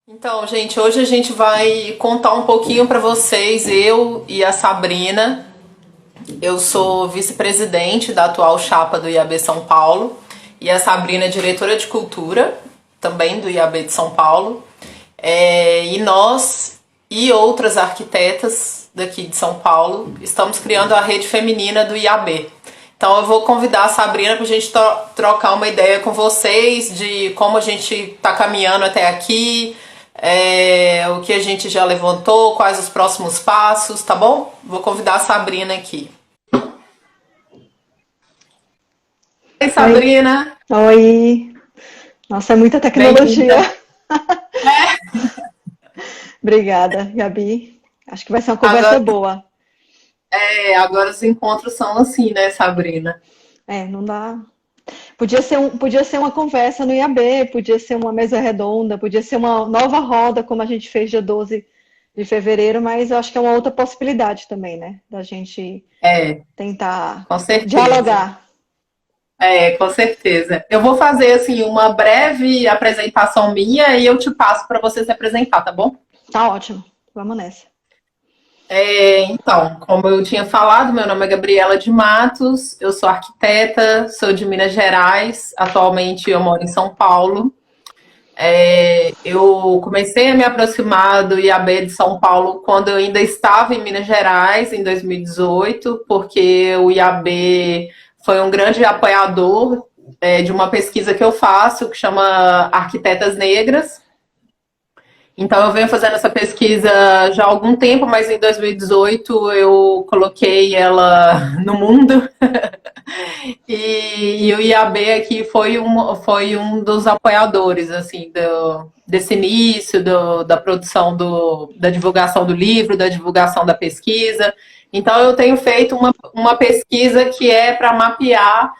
Então, gente, hoje a gente vai contar um pouquinho para vocês, eu e a Sabrina. Eu sou vice-presidente da atual chapa do IAB São Paulo e a Sabrina é diretora de cultura, também do IAB de São Paulo. E nós e outras arquitetas daqui de São Paulo estamos criando a rede feminina do IAB. Então eu vou convidar a Sabrina para a gente trocar uma ideia com vocês de como a gente está caminhando até aqui, o que a gente já levantou, quais os próximos passos, tá bom? Vou convidar a Sabrina aqui. Oi, Oi, Sabrina, oi. Nossa, é muita tecnologia. bem-vinda. Obrigada, Gabi. Acho que vai ser uma conversa Agora, boa. agora os encontros são assim, né, Sabrina? Não dá. Podia ser uma conversa no IAB, podia ser uma mesa redonda, podia ser uma nova roda, como a gente fez dia 12 de fevereiro, mas eu acho que é uma outra possibilidade também, né? Da gente É, tentar com certeza. dialogar. Com certeza. Eu vou fazer assim uma breve apresentação minha e eu te passo para você se apresentar, tá bom? Tá ótimo. Vamos nessa. Então, como eu tinha falado, meu nome é Gabriela de Matos, eu sou arquiteta, sou de Minas Gerais, atualmente eu moro em São Paulo. Eu comecei a me aproximar do IAB de São Paulo quando eu ainda estava em Minas Gerais, em 2018, porque o IAB foi um grande apoiador, de uma pesquisa que eu faço, que chama Arquitetas Negras. Então, eu venho fazendo essa pesquisa já há algum tempo, mas em 2018 eu coloquei ela no mundo. E o IAB aqui foi um dos apoiadores assim desse início da produção da divulgação do livro, da divulgação da pesquisa. Então eu tenho feito uma pesquisa que é para mapear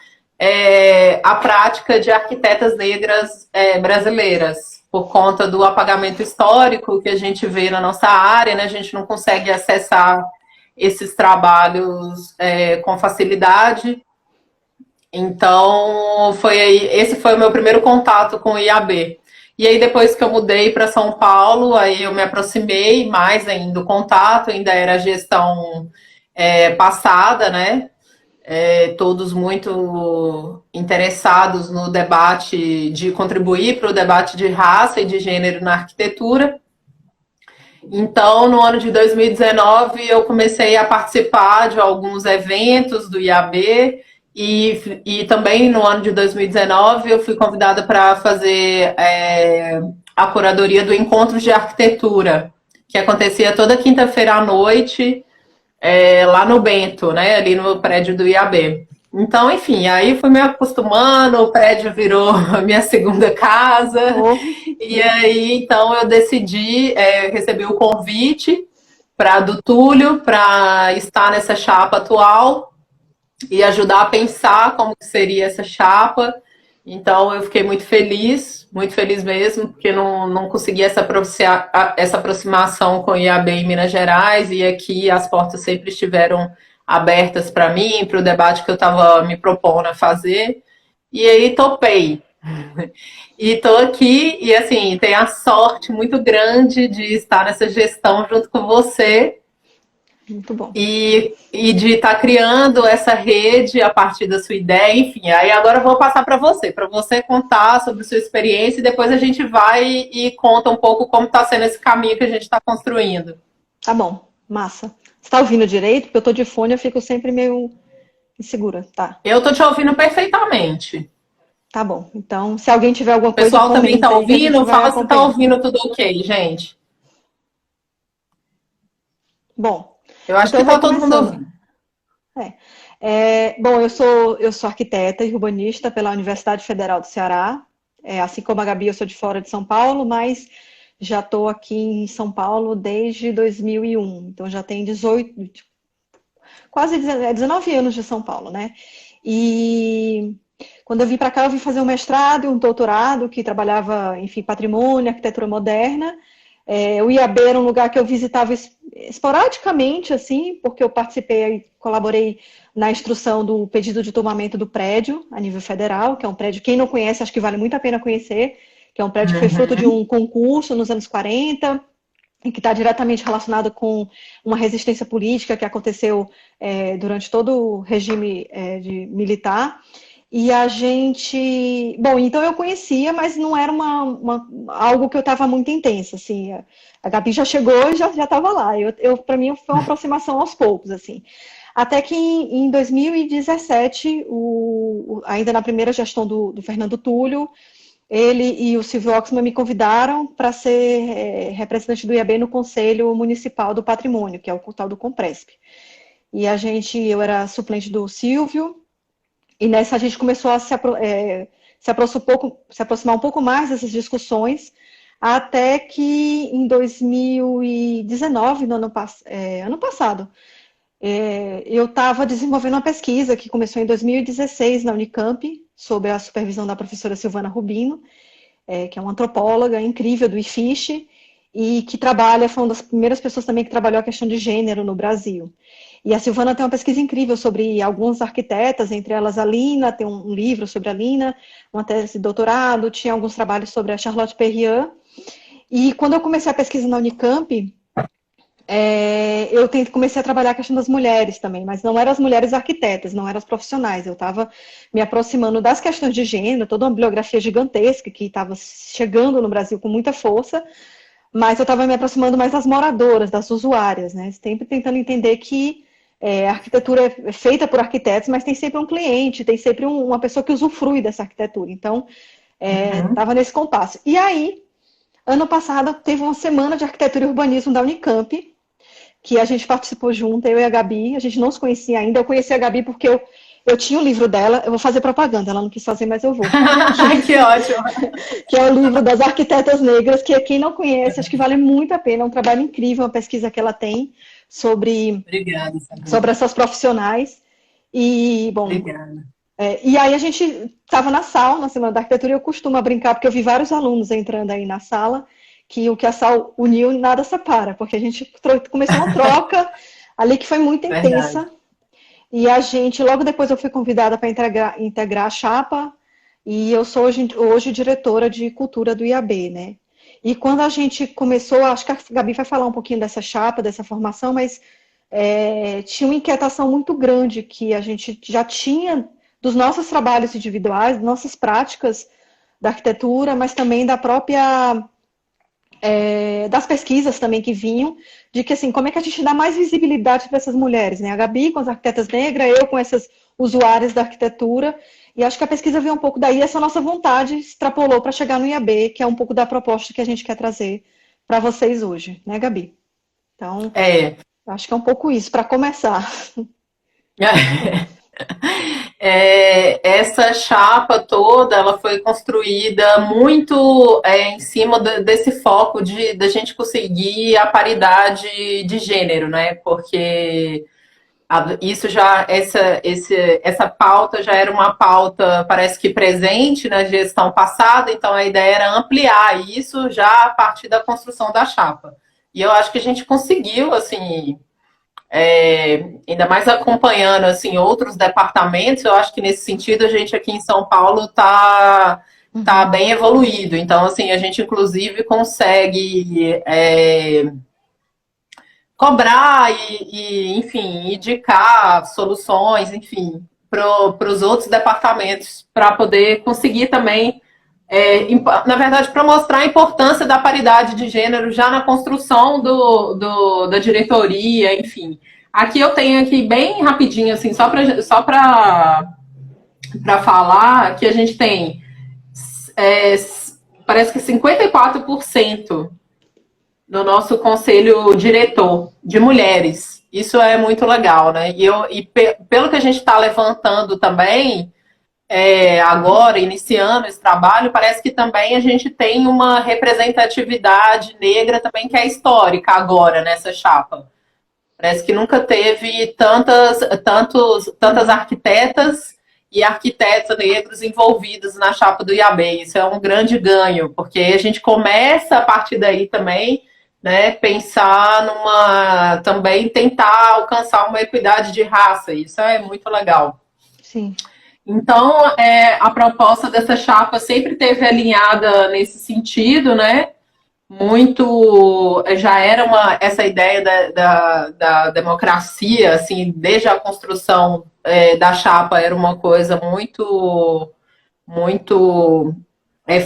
a prática de arquitetas negras brasileiras, por conta do apagamento histórico que a gente vê na nossa área, né? A gente não consegue acessar esses trabalhos com facilidade. Então, esse foi o meu primeiro contato com o IAB. E aí, depois que eu mudei para São Paulo, aí eu me aproximei mais ainda do contato, ainda era a gestão passada, né? Todos muito interessados no debate, de contribuir para o debate de raça e de gênero na arquitetura. Então, no ano de 2019, eu comecei a participar de alguns eventos do IAB e também no ano de 2019 eu fui convidada para fazer a curadoria do Encontro de Arquitetura, que acontecia toda quinta-feira à noite, lá no Bento, né, ali no prédio do IAB. Então, enfim, aí fui me acostumando, o prédio virou a minha segunda casa, Oh, e aí então eu decidi, recebi o convite do Túlio para estar nessa chapa atual e ajudar a pensar como que seria essa chapa. Então eu fiquei muito feliz mesmo, porque não consegui essa aproximação com o IAB em Minas Gerais, e aqui as portas sempre estiveram abertas para mim, para o debate que eu estava me propondo a fazer. E aí topei. E estou aqui e assim, tenho a sorte muito grande de estar nessa gestão junto com você muito bom. e de estar criando essa rede a partir da sua ideia, enfim. Aí agora eu vou passar para você contar sobre sua experiência e depois a gente vai e conta um pouco como está sendo esse caminho que a gente está construindo. Tá bom, massa. Você tá ouvindo direito? Porque eu tô de fone, eu fico sempre meio insegura. Tá, Eu estou te ouvindo perfeitamente. tá bom. Então, se alguém tiver alguma O coisa, pessoal também está comenta aí que a gente ouvindo? vai Fala se está acompanhando. ouvindo tudo ok, gente. Bom, Eu acho então que eu vou está todo mundo começando. ouvindo. É. Bom, eu sou arquiteta e urbanista pela Universidade Federal do Ceará. Assim como a Gabi, eu sou de fora de São Paulo, mas já estou aqui em São Paulo desde 2001. Então já tem 18, quase 19 anos de São Paulo, né? E quando eu vim para cá, eu vim fazer um mestrado e um doutorado que trabalhava, enfim, patrimônio, arquitetura moderna. O IAB era um lugar que eu visitava esporadicamente, assim, porque eu participei, colaborei na instrução do pedido de tomamento do prédio a nível federal, que é um prédio, quem não conhece, acho que vale muito a pena conhecer, que é um prédio que foi fruto de um concurso nos anos 40, e que está diretamente relacionado com uma resistência política que aconteceu durante todo o regime militar. E a gente... Bom, então eu conhecia, mas não era algo que eu estava muito intensa, assim. A Gabi já chegou e já estava lá. Para mim foi uma aproximação aos poucos, assim. Até que em 2017, ainda na primeira gestão do Fernando Túlio, ele e o Silvio Oxman me convidaram para ser representante do IAB no Conselho Municipal do Patrimônio, que é o tal do Compresp. E eu era suplente do Silvio, e nessa a gente começou a se aproximar um pouco mais dessas discussões, até que em 2019, no ano passado, eu estava desenvolvendo uma pesquisa que começou em 2016 na Unicamp, sob a supervisão da professora Silvana Rubino, que é uma antropóloga incrível do IFISH, e que foi uma das primeiras pessoas também que trabalhou a questão de gênero no Brasil. E a Silvana tem uma pesquisa incrível sobre algumas arquitetas, entre elas a Lina, tem um livro sobre a Lina, uma tese de doutorado, tinha alguns trabalhos sobre a Charlotte Perriand. E quando eu comecei a pesquisa na Unicamp, eu comecei a trabalhar a questão das mulheres também, mas não eram as mulheres arquitetas, não eram as profissionais. Eu estava me aproximando das questões de gênero, toda uma bibliografia gigantesca que estava chegando no Brasil com muita força, mas eu estava me aproximando mais das moradoras, das usuárias, né? Sempre tentando entender que a arquitetura é feita por arquitetos, mas tem sempre um cliente, tem sempre uma pessoa que usufrui dessa arquitetura. Então, estava nesse compasso. E aí, ano passado, teve uma semana de arquitetura e urbanismo da Unicamp, que a gente participou junto, eu e a Gabi. A gente não se conhecia ainda. Eu conheci a Gabi porque eu tinha o livro dela. Eu vou fazer propaganda, ela não quis fazer, mas eu vou. Que ótimo! Que é o livro das arquitetas negras, que quem não conhece, acho que vale muito a pena. É um trabalho incrível, uma pesquisa que ela tem sobre essas profissionais. E, bom... Obrigada. E aí a gente estava na sala, na Semana da Arquitetura, e eu costumo brincar, porque eu vi vários alunos entrando aí na sala, que o que a sala uniu, nada separa, porque a gente começou uma troca ali que foi muito intensa. Verdade. E a gente, logo depois eu fui convidada para integrar a chapa, e eu sou hoje diretora de cultura do IAB, né? E quando a gente começou, acho que a Gabi vai falar um pouquinho dessa chapa, dessa formação, mas tinha uma inquietação muito grande que a gente já tinha dos nossos trabalhos individuais, nossas práticas da arquitetura, mas também da própria... das pesquisas também que vinham, de que, assim, como é que a gente dá mais visibilidade para essas mulheres, né? A Gabi com as arquitetas negras, eu com essas usuárias da arquitetura, e acho que a pesquisa veio um pouco daí, essa nossa vontade extrapolou para chegar no IAB, que é um pouco da proposta que a gente quer trazer para vocês hoje, né, Gabi? Então, acho que é um pouco isso, para começar. Essa chapa toda, ela foi construída muito em cima desse foco da gente conseguir a paridade de gênero, né? Porque isso já, essa pauta já era uma pauta, parece que presente na gestão passada, então a ideia era ampliar isso já a partir da construção da chapa. E eu acho que a gente conseguiu, assim... ainda mais acompanhando assim, outros departamentos, eu acho que nesse sentido a gente aqui em São Paulo está bem evoluído. Então, assim, a gente inclusive consegue cobrar enfim, indicar soluções, enfim, para os outros departamentos, para poder conseguir também, na verdade, para mostrar a importância da paridade de gênero já na construção da diretoria, enfim. Aqui eu tenho aqui bem rapidinho, assim, só para falar que a gente tem parece que 54% no nosso conselho diretor de mulheres. Isso é muito legal, né? Pelo que a gente está levantando também, agora, iniciando esse trabalho, parece que também a gente tem uma representatividade negra também que é histórica agora nessa chapa. Parece que nunca teve tantas arquitetas e arquitetos negros envolvidos na chapa do IAB. Isso é um grande ganho, porque a gente começa a partir daí também, né, pensar também tentar alcançar uma equidade de raça. Isso é muito legal. Sim. Então, a proposta dessa chapa sempre teve alinhada nesse sentido, né? Muito, já era essa ideia da democracia, assim, desde a construção da chapa era uma coisa muito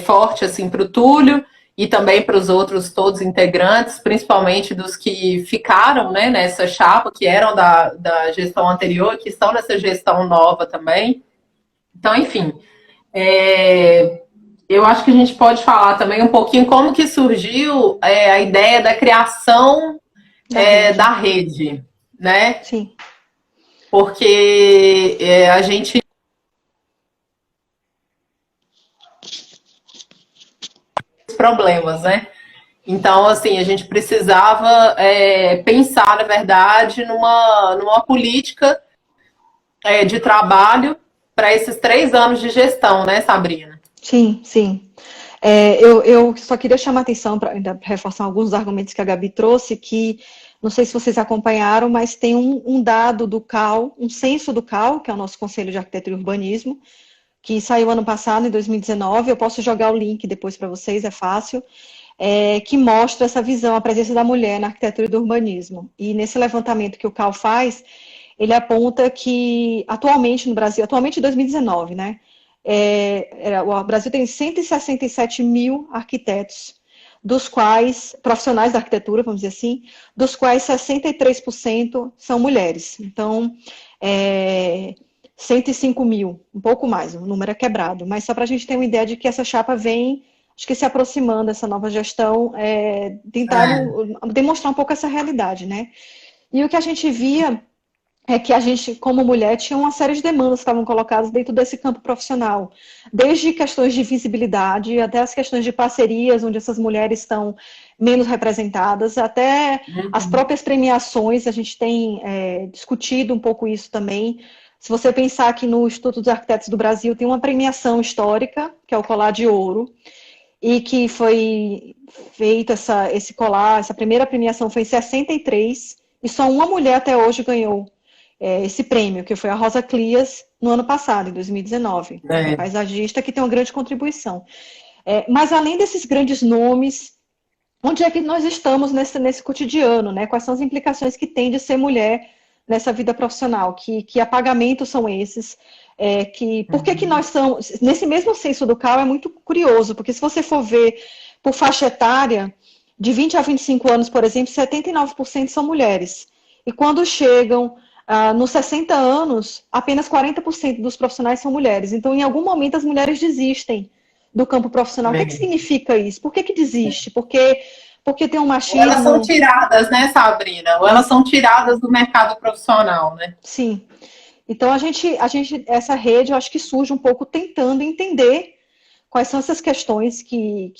forte assim para o Túlio e também para os outros todos integrantes, principalmente dos que ficaram, né, nessa chapa, que eram da gestão anterior, que estão nessa gestão nova também. Então, enfim, eu acho que a gente pode falar também um pouquinho como que surgiu a ideia da criação rede. da rede, né? Sim. Porque a gente problemas, né? Então, assim, a gente precisava pensar, na verdade, numa política de trabalho para esses 3 anos de gestão, né, Sabrina? Sim, sim. Eu só queria chamar a atenção para reforçar alguns dos argumentos que a Gabi trouxe, que não sei se vocês acompanharam, mas tem um dado do CAL, um censo do CAL, que é o nosso Conselho de Arquitetura e Urbanismo, que saiu ano passado, em 2019. Eu posso jogar o link depois para vocês, é fácil, que mostra essa visão, a presença da mulher na arquitetura e do urbanismo. E nesse levantamento que o CAL faz, ele aponta que atualmente no Brasil, atualmente em 2019, né? O Brasil tem 167 mil arquitetos, dos quais, profissionais da arquitetura, vamos dizer assim, dos quais 63% são mulheres. Então, 105 mil, um pouco mais, o número é quebrado, mas só para a gente ter uma ideia de que essa chapa vem, acho que se aproximando dessa nova gestão, tentando demonstrar um pouco essa realidade, né? E o que a gente via é que a gente, como mulher, tinha uma série de demandas que estavam colocadas dentro desse campo profissional, desde questões de visibilidade, até as questões de parcerias, onde essas mulheres estão menos representadas, até as próprias premiações, a gente tem discutido um pouco isso também. Se você pensar que no Instituto dos Arquitetos do Brasil tem uma premiação histórica, que é o Colar de Ouro, e que foi feita esse colar, essa primeira premiação foi em 63, e só uma mulher até hoje ganhou esse prêmio, que foi a Rosa Clias, no ano passado, em 2019. Uma paisagista que tem uma grande contribuição. Mas além desses grandes nomes, onde é que nós estamos nesse cotidiano, né? Quais são as implicações que tem de ser mulher nessa vida profissional? Que apagamentos são esses? Por que nós somos... Nesse mesmo censo do CAL é muito curioso, porque se você for ver por faixa etária, de 20 a 25 anos, por exemplo, 79% são mulheres. E quando chegam nos 60 anos, apenas 40% dos profissionais são mulheres. Então, em algum momento, as mulheres desistem do campo profissional. O que significa isso? Por que desiste? Porque tem um machismo... Ou elas são tiradas, né, Sabrina? Ou elas são tiradas do mercado profissional, né? Sim. Então, essa rede, eu acho que surge um pouco tentando entender quais são essas questões que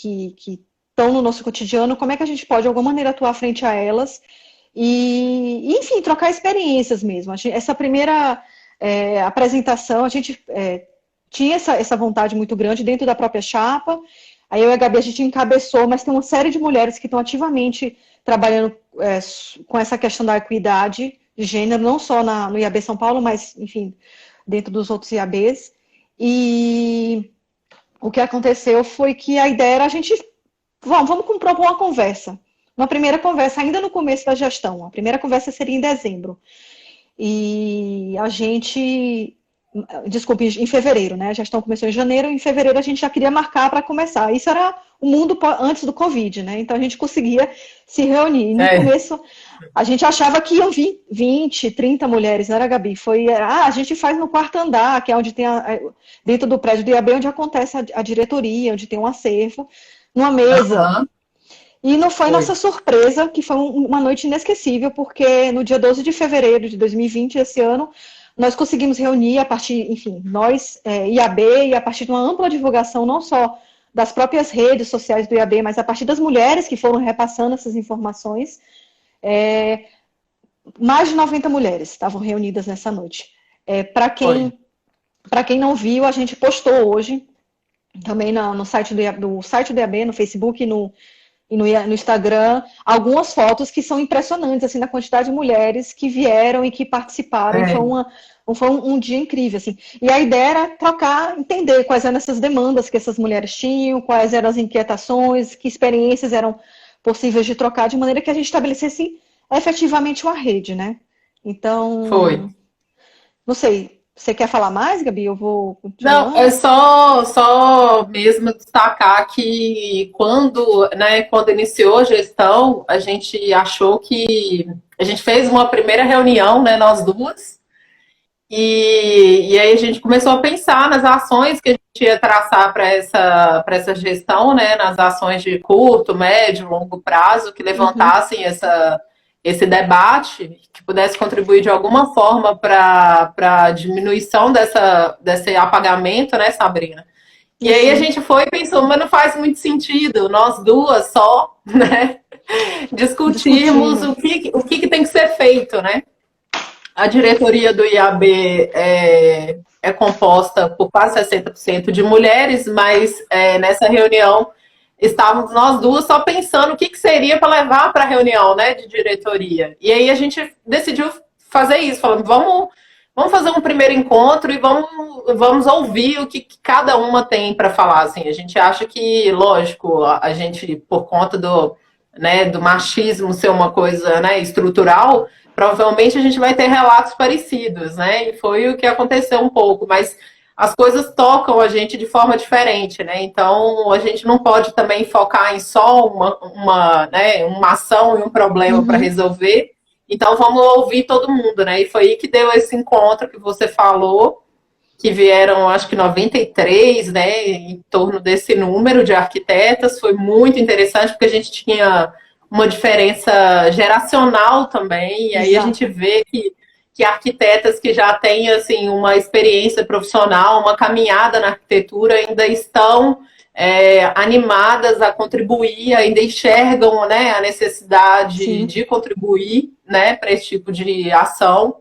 estão no nosso cotidiano, como é que a gente pode, de alguma maneira, atuar frente a elas e enfim, trocar experiências mesmo. Essa primeira apresentação, a gente tinha essa vontade muito grande dentro da própria chapa. Aí eu e a Gabi, a gente encabeçou, mas tem uma série de mulheres que estão ativamente trabalhando com essa questão da equidade de gênero, não só no IAB São Paulo, mas, enfim, dentro dos outros IABs. E o que aconteceu foi que a ideia era a gente... Vamos propor uma conversa. Uma primeira conversa, ainda no começo da gestão. A primeira conversa seria em dezembro. E a gente... Desculpe, em fevereiro, né? A gestão começou em janeiro, em fevereiro a gente já queria marcar para começar. Isso era o mundo antes do Covid, né? Então a gente conseguia se reunir. E no começo, a gente achava que iam vir 20, 30 mulheres, não era, Gabi? A gente faz no quarto andar, que é onde tem, dentro do prédio do IAB, onde acontece a diretoria, onde tem um acervo, numa mesa. Uhum. E não foi nossa surpresa, que foi uma noite inesquecível, porque no dia 12 de fevereiro de 2020, esse ano, nós conseguimos reunir a partir, enfim, nós, IAB, e a partir de uma ampla divulgação, não só das próprias redes sociais do IAB, mas a partir das mulheres que foram repassando essas informações, mais de 90 mulheres estavam reunidas nessa noite. Para quem não viu, a gente postou hoje, também no site do IAB, no Facebook e no e no Instagram algumas fotos que são impressionantes, assim, na quantidade de mulheres que vieram e que participaram, e É, foi um dia incrível, assim. E a ideia era trocar, entender quais eram essas demandas que essas mulheres tinham, quais eram as inquietações, que experiências eram possíveis de trocar, de maneira que a gente estabelecesse efetivamente uma rede, né? foi. Então, não sei, você quer falar mais, Gabi? Eu vou Não, é continuando? só mesmo destacar que quando iniciou a gestão, a gente achou que a gente fez uma primeira reunião, né, nós duas, e aí a gente começou a pensar nas ações que a gente ia traçar para essa gestão, né, nas ações de curto, médio, longo prazo, que Uhum, levantassem esse debate, que pudesse contribuir de alguma forma para a diminuição desse apagamento, né, Sabrina? E aí a uhum, gente foi e pensou, mas não faz muito sentido nós duas só, né, discutirmos discutindo. o que tem que ser feito, né? A diretoria do IAB é composta por quase 60% de mulheres, mas nessa reunião estávamos nós duas só pensando o que seria para levar para a reunião, né, de diretoria. E aí a gente decidiu fazer isso, falando, vamos fazer um primeiro encontro e vamos ouvir o que cada uma tem para falar. Assim, a gente acha que, lógico, a gente, por conta do machismo ser uma coisa, né, estrutural, provavelmente a gente vai ter relatos parecidos, né? E foi o que aconteceu um pouco, mas as coisas tocam a gente de forma diferente, né? Então a gente não pode também focar em só uma ação e um problema para Uhum. resolver. Então vamos ouvir todo mundo, né? E foi aí que deu esse encontro que você falou, que vieram, acho que 93, né? Em torno desse número de arquitetas. Foi muito interessante, porque a gente tinha uma diferença geracional também, e aí a gente Exato. vê que arquitetas que já têm assim uma experiência profissional, uma caminhada na arquitetura, ainda estão animadas a contribuir, ainda enxergam, né, a necessidade Sim, de contribuir, né, para esse tipo de ação.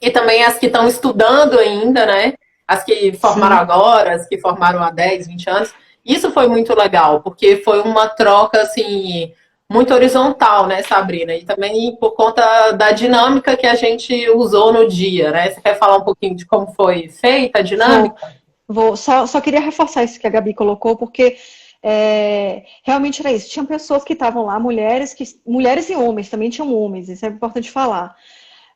E também as que estão estudando ainda, né? As que formaram sim. agora, as que formaram há 10, 20 anos. Isso foi muito legal, porque foi uma troca, assim, muito horizontal, né, Sabrina? E também por conta da dinâmica que a gente usou no dia, né? Você quer falar um pouquinho de como foi feita a Vou, dinâmica? só queria reforçar isso que a Gabi colocou, porque realmente era isso. Tinham pessoas que estavam lá, mulheres e homens, também tinham homens, isso é importante falar.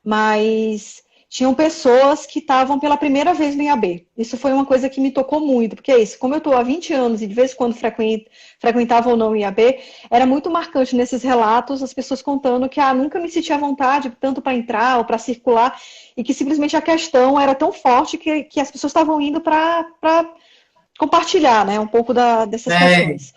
Mas tinham pessoas que estavam pela primeira vez no IAB. Isso foi uma coisa que me tocou muito, porque é isso, como eu estou há 20 anos e de vez em quando frequentava ou não o IAB, era muito marcante nesses relatos as pessoas contando que nunca me senti à vontade tanto para entrar ou para circular, e que simplesmente a questão era tão forte que as pessoas estavam indo para compartilhar, né, um pouco dessas É, questões.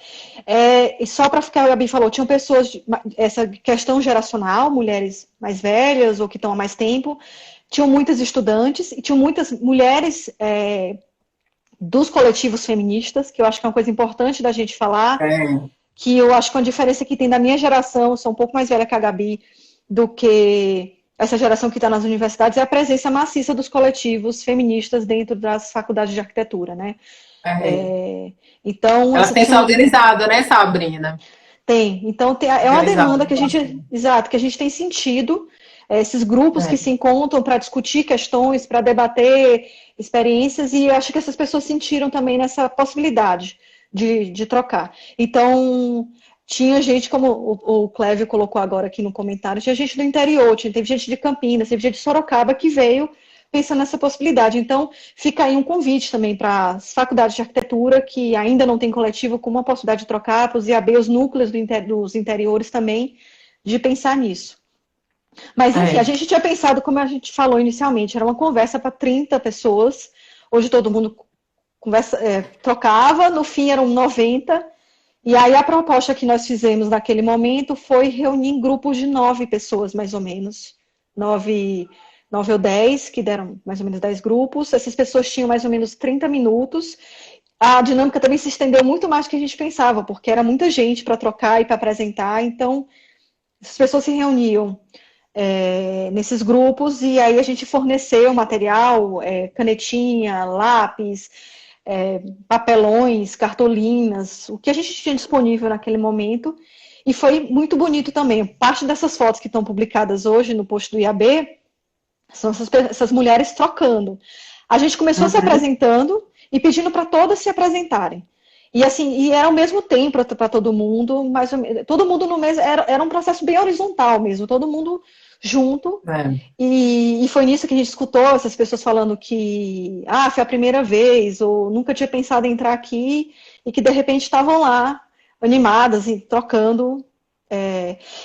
E só para ficar, a Gabi falou, tinham pessoas, essa questão geracional, mulheres mais velhas ou que estão há mais tempo, tinham muitas estudantes e tinham muitas mulheres dos coletivos feministas, que eu acho que é uma coisa importante da gente falar, é, que eu acho que a diferença que tem da minha geração, eu sou um pouco mais velha que a Gabi, do que essa geração que está nas universidades, é a presença maciça dos coletivos feministas dentro das faculdades de arquitetura, né? é. Então, Elas essa têm se tinha, organizado, né, Sabrina? tem. Então, é uma Organizado. demanda que a gente, exato, que a gente tem sentido, esses grupos que É. se encontram para discutir questões, para debater experiências, e acho que essas pessoas sentiram também nessa possibilidade de trocar. Então, tinha gente, como o Clévio colocou agora aqui no comentário, tinha gente do interior, teve gente de Campinas, teve gente de Sorocaba que veio pensando nessa possibilidade. Então, fica aí um convite também para as faculdades de arquitetura que ainda não tem coletivo, com uma possibilidade de trocar, para os IAB, os núcleos dos interiores também, de pensar nisso. Mas, enfim, a É. gente tinha pensado, como a gente falou inicialmente, era uma conversa para 30 pessoas, hoje todo mundo trocava, no fim eram 90, e aí a proposta que nós fizemos naquele momento foi reunir em grupos de 9 pessoas, mais ou menos. Nove, 9 ou 10, que deram mais ou menos 10 grupos. Essas pessoas tinham mais ou menos 30 minutos. A dinâmica também se estendeu muito mais do que a gente pensava, porque era muita gente para trocar e para apresentar. Então, as pessoas se reuniam nesses grupos e aí a gente forneceu material, canetinha, lápis, papelões, cartolinas, o que a gente tinha disponível naquele momento. E foi muito bonito também. Parte dessas fotos que estão publicadas hoje no post do IAB são essas mulheres trocando. A gente começou se apresentando e pedindo para todas se apresentarem. E assim, e era o mesmo tempo para todo mundo, mas todo mundo no mesmo. Era um processo bem horizontal mesmo, todo mundo junto. E foi nisso que a gente escutou essas pessoas falando que foi a primeira vez, ou nunca tinha pensado em entrar aqui, e que de repente estavam lá, animadas e trocando.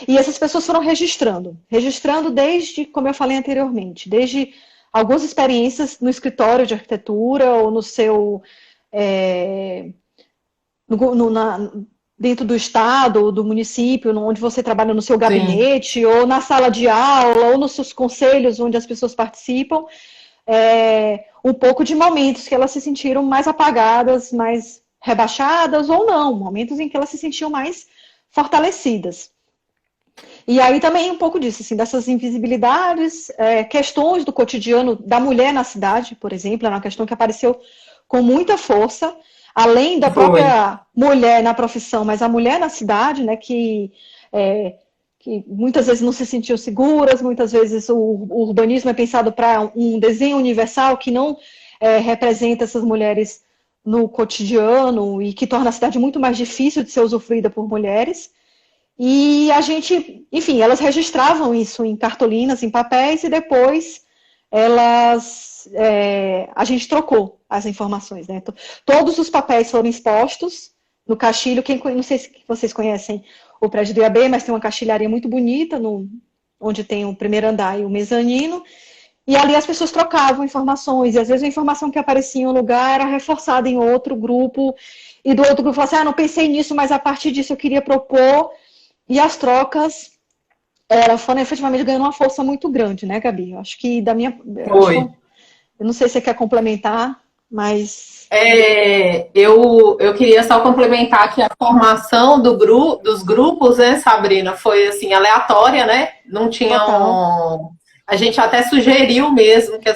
E essas pessoas foram registrando desde, como eu falei anteriormente, desde algumas experiências no escritório de arquitetura ou no seu dentro do estado ou do município, onde você trabalha no seu gabinete, ou na sala de aula, ou nos seus conselhos, onde as pessoas participam, um pouco de momentos que elas se sentiram mais apagadas, mais rebaixadas, ou não, momentos em que elas se sentiam mais fortalecidas. E aí também um pouco disso, assim, dessas invisibilidades, questões do cotidiano da mulher na cidade, por exemplo, era uma questão que apareceu com muita força, além da própria mulher na profissão, mas a mulher na cidade, né, que muitas vezes não se sentiam seguras, muitas vezes o urbanismo é pensado para um desenho universal que não representa essas mulheres no cotidiano e que torna a cidade muito mais difícil de ser usufruída por mulheres. E a gente, enfim, elas registravam isso em cartolinas, em papéis, e depois a gente trocou as informações, né? Todos os papéis foram expostos no caixilho. Não sei se vocês conhecem o prédio do IAB, mas tem uma caixilharia muito bonita, onde tem o primeiro andar e o mezanino, e ali as pessoas trocavam informações, e às vezes a informação que aparecia em um lugar era reforçada em outro grupo, e do outro grupo falava assim, não pensei nisso, mas a partir disso eu queria propor, e as trocas foram efetivamente ganhando uma força muito grande, né, Gabi? Eu acho que eu não sei se você quer complementar, mas... Eu queria só complementar que a formação dos grupos, né, Sabrina, foi assim, aleatória, né? Não tinha A gente até sugeriu mesmo que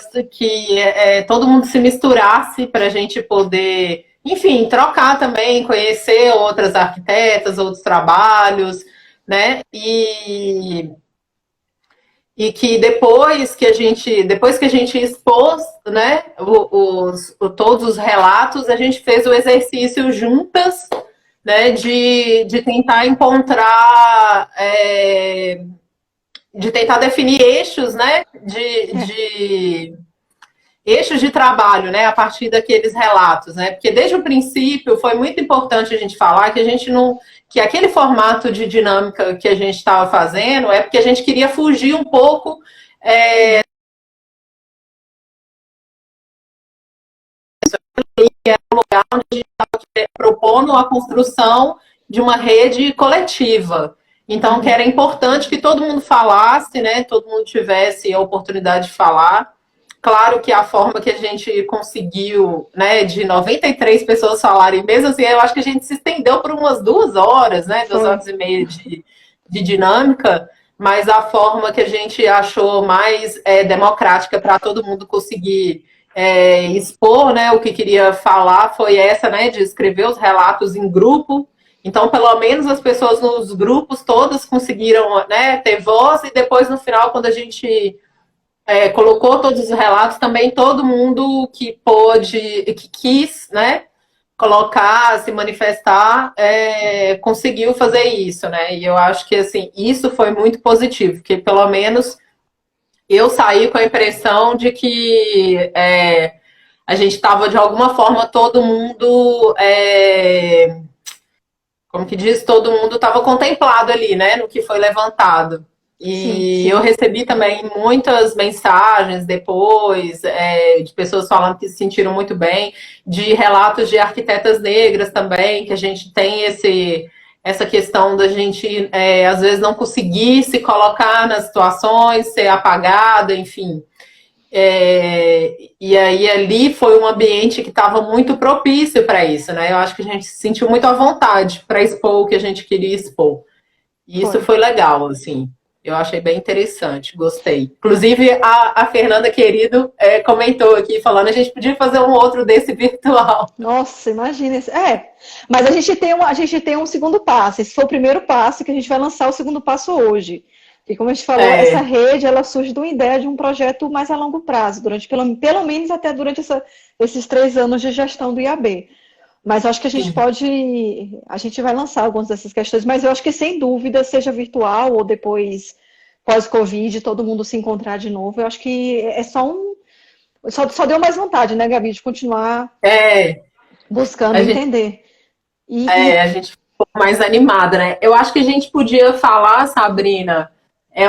todo mundo se misturasse para a gente poder, enfim, trocar também, conhecer outras arquitetas, outros trabalhos, né? E que depois que a gente expôs, né, todos os relatos, a gente fez o exercício juntas, né, de tentar encontrar, de tentar definir eixos, né, eixos de trabalho, né, a partir daqueles relatos, né, porque desde o princípio foi muito importante a gente falar que a gente não, que aquele formato de dinâmica que a gente estava fazendo é porque a gente queria fugir um pouco um lugar onde a gente estava propondo a construção de uma rede coletiva. Então, que era importante que todo mundo falasse, né, todo mundo tivesse a oportunidade de falar. Claro que a forma que a gente conseguiu, né, de 93 pessoas falarem, mesmo assim, eu acho que a gente se estendeu por umas 2 horas, né, 2 horas e meia de dinâmica, mas a forma que a gente achou mais democrática para todo mundo conseguir expor, né, o que queria falar foi essa, né, de escrever os relatos em grupo. Então, pelo menos as pessoas nos grupos todas conseguiram, né, ter voz, e depois no final, quando a gente colocou todos os relatos, também todo mundo que quis, né, colocar, se manifestar, conseguiu fazer isso, né? E eu acho que assim, isso foi muito positivo, porque pelo menos eu saí com a impressão de que a gente estava de alguma forma todo mundo, como que diz, todo mundo estava contemplado ali, né, no que foi levantado. E eu recebi também muitas mensagens depois, de pessoas falando que se sentiram muito bem, de relatos de arquitetas negras também, que a gente tem essa questão da gente, às vezes, não conseguir se colocar nas situações, ser apagada, enfim. E aí ali foi um ambiente que estava muito propício para isso, né? Eu acho que a gente se sentiu muito à vontade para expor o que a gente queria expor. E isso foi legal, assim. Eu achei bem interessante, gostei. Inclusive, a Fernanda Querido comentou aqui, falando, a gente podia fazer um outro desse virtual. Nossa, imagina isso. Mas a gente tem um segundo passo. Esse foi o primeiro passo que a gente vai lançar o segundo passo hoje. E como a gente falou, essa É, rede ela surge de uma ideia de um projeto mais a longo prazo, durante pelo menos até durante esses 3 anos de gestão do IAB. Mas eu acho que sim. a gente vai lançar algumas dessas questões, mas eu acho que sem dúvida, seja virtual ou depois pós-Covid, todo mundo se encontrar de novo, eu acho que é só deu mais vontade, né, Gabi, de continuar É, buscando a gente, entender. E a gente ficou mais animada, né? Eu acho que a gente podia falar, Sabrina,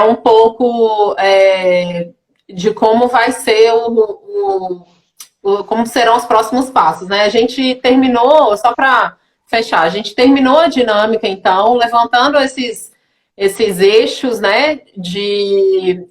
um pouco de como vai ser como serão os próximos passos, né? A gente terminou, só para fechar, a gente terminou a dinâmica, então, levantando esses eixos, né,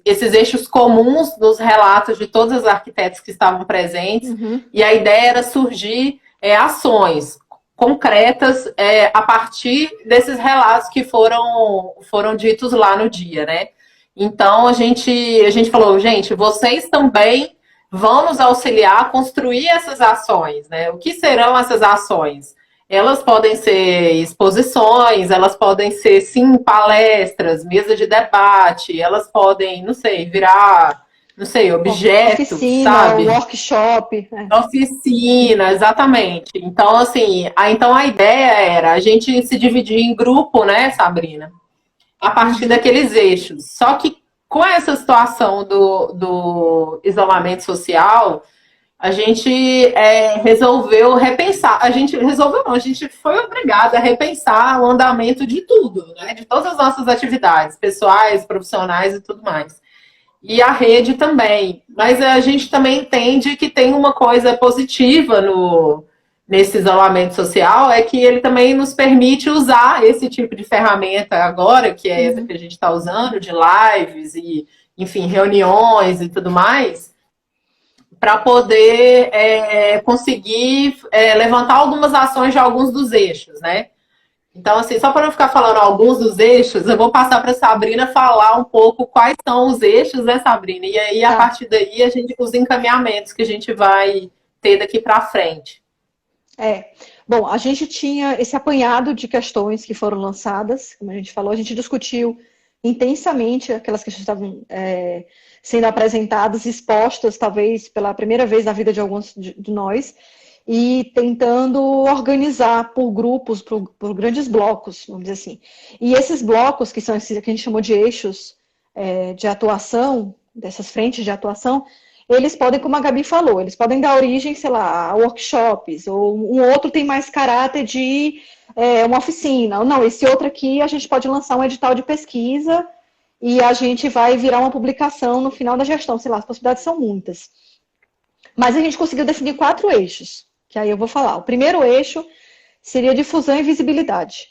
esses eixos comuns nos relatos de todos os arquitetos que estavam presentes, uhum, e a ideia era surgir ações concretas a partir desses relatos que foram ditos lá no dia, né? Então a gente falou, gente, vocês também vão nos auxiliar a construir essas ações, né? O que serão essas ações? Elas podem ser exposições, elas podem ser, sim, palestras, mesa de debate, elas podem, não sei, virar, não sei, objetos, oficina, sabe? workshop. Oficina, exatamente. Então, assim, então a ideia era a gente se dividir em grupo, né, Sabrina? A partir Uhum, daqueles eixos. Só que com essa situação do isolamento social, a gente resolveu repensar. A gente resolveu, não, a gente foi obrigada a repensar o andamento de tudo, né? De todas as nossas atividades, pessoais, profissionais e tudo mais. E a rede também. Mas a gente também entende que tem uma coisa positiva nesse isolamento social, é que ele também nos permite usar esse tipo de ferramenta agora, que é essa uhum. que a gente está usando, de lives e, enfim, reuniões e tudo mais, para poder conseguir levantar algumas ações de alguns dos eixos, né? Então, assim, só para não ficar falando alguns dos eixos, eu vou passar para a Sabrina falar um pouco quais são os eixos, né, Sabrina? E aí, a Tá. partir daí, os encaminhamentos que a gente vai ter daqui para frente. É. Bom, a gente tinha esse apanhado de questões que foram lançadas, como a gente falou, a gente discutiu intensamente aquelas questões que estavam sendo apresentadas, expostas, talvez pela primeira vez na vida de alguns de nós, e tentando organizar por grupos, por grandes blocos, vamos dizer assim. E esses blocos, que são esses que a gente chamou de eixos de atuação, dessas frentes de atuação, eles podem, como a Gabi falou, eles podem dar origem, sei lá, a workshops, ou um outro tem mais caráter de uma oficina, ou não, esse outro aqui a gente pode lançar um edital de pesquisa e a gente vai virar uma publicação no final da gestão, sei lá, as possibilidades são muitas. Mas a gente conseguiu definir 4 eixos, que aí eu vou falar. O primeiro eixo seria difusão e visibilidade.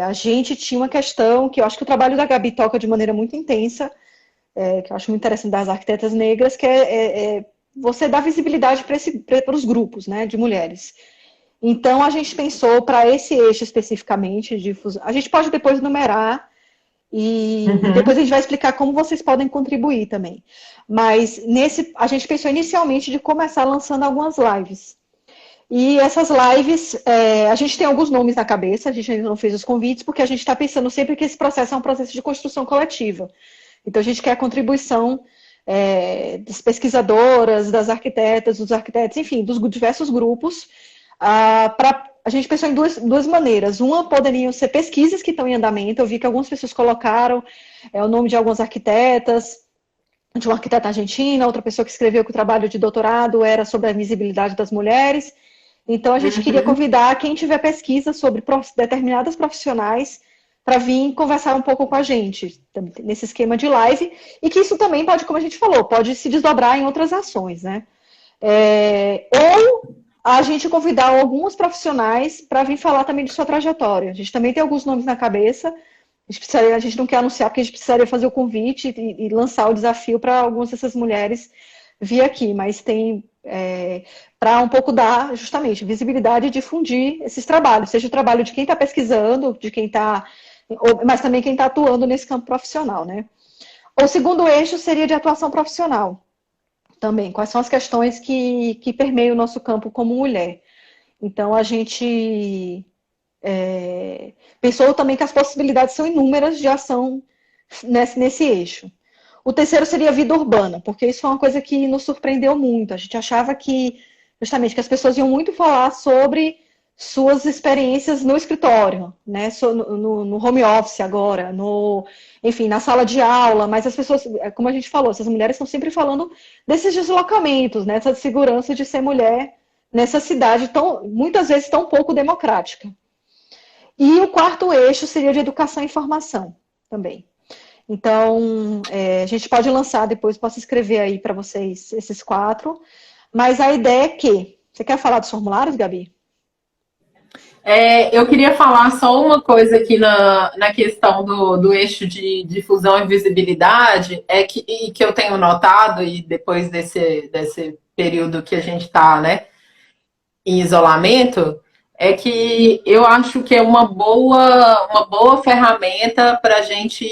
A gente tinha uma questão que eu acho que o trabalho da Gabi toca de maneira muito intensa, que eu acho muito interessante das arquitetas negras, que é você dar visibilidade para os grupos, né, de mulheres. Então, a gente pensou para esse eixo especificamente, a gente pode depois numerar e depois Uhum. a gente vai explicar como vocês podem contribuir também. Mas a gente pensou inicialmente de começar lançando algumas lives. E essas lives, a gente tem alguns nomes na cabeça, a gente ainda não fez os convites, porque a gente está pensando sempre que esse processo é um processo de construção coletiva. Então, a gente quer a contribuição das pesquisadoras, das arquitetas, dos arquitetos, enfim, dos diversos grupos. A gente pensou em duas maneiras. Uma poderiam ser pesquisas que estão em andamento. Eu vi que algumas pessoas colocaram o nome de algumas arquitetas, de uma arquiteta argentina, outra pessoa que escreveu que o trabalho de doutorado era sobre a visibilidade das mulheres. Então, a gente queria Uhum. convidar quem tiver pesquisa sobre determinadas profissionais para vir conversar um pouco com a gente, nesse esquema de live, e que isso também pode, como a gente falou, pode se desdobrar em outras ações, né? Ou a gente convidar alguns profissionais para vir falar também de sua trajetória. A gente também tem alguns nomes na cabeça, a gente não quer anunciar, porque a gente precisaria fazer o convite e lançar o desafio para algumas dessas mulheres vir aqui, mas tem para um pouco dar, justamente, visibilidade e difundir esses trabalhos, seja o trabalho de quem está pesquisando, de quem está mas também quem está atuando nesse campo profissional, né? O segundo eixo seria de atuação profissional também. Quais são as questões que permeiam o nosso campo como mulher? Então, a gente pensou também que as possibilidades são inúmeras de ação nesse eixo. O terceiro seria a vida urbana, porque isso foi uma coisa que nos surpreendeu muito. A gente achava que, justamente, que as pessoas iam muito falar sobre suas experiências no escritório, né? No home office agora, enfim, na sala de aula, mas as pessoas, como a gente falou, essas mulheres estão sempre falando desses deslocamentos, né? Essa segurança de ser mulher nessa cidade muitas vezes tão pouco democrática. E o quarto eixo seria de educação e informação também. Então, a gente pode lançar depois, posso escrever aí para vocês esses 4, mas a ideia é que... Você quer falar dos formulários, Gabi? Eu queria falar só uma coisa aqui na questão do eixo de difusão e visibilidade, que eu tenho notado, e depois desse período que a gente está, né, em isolamento, é que eu acho que é uma boa ferramenta para a gente,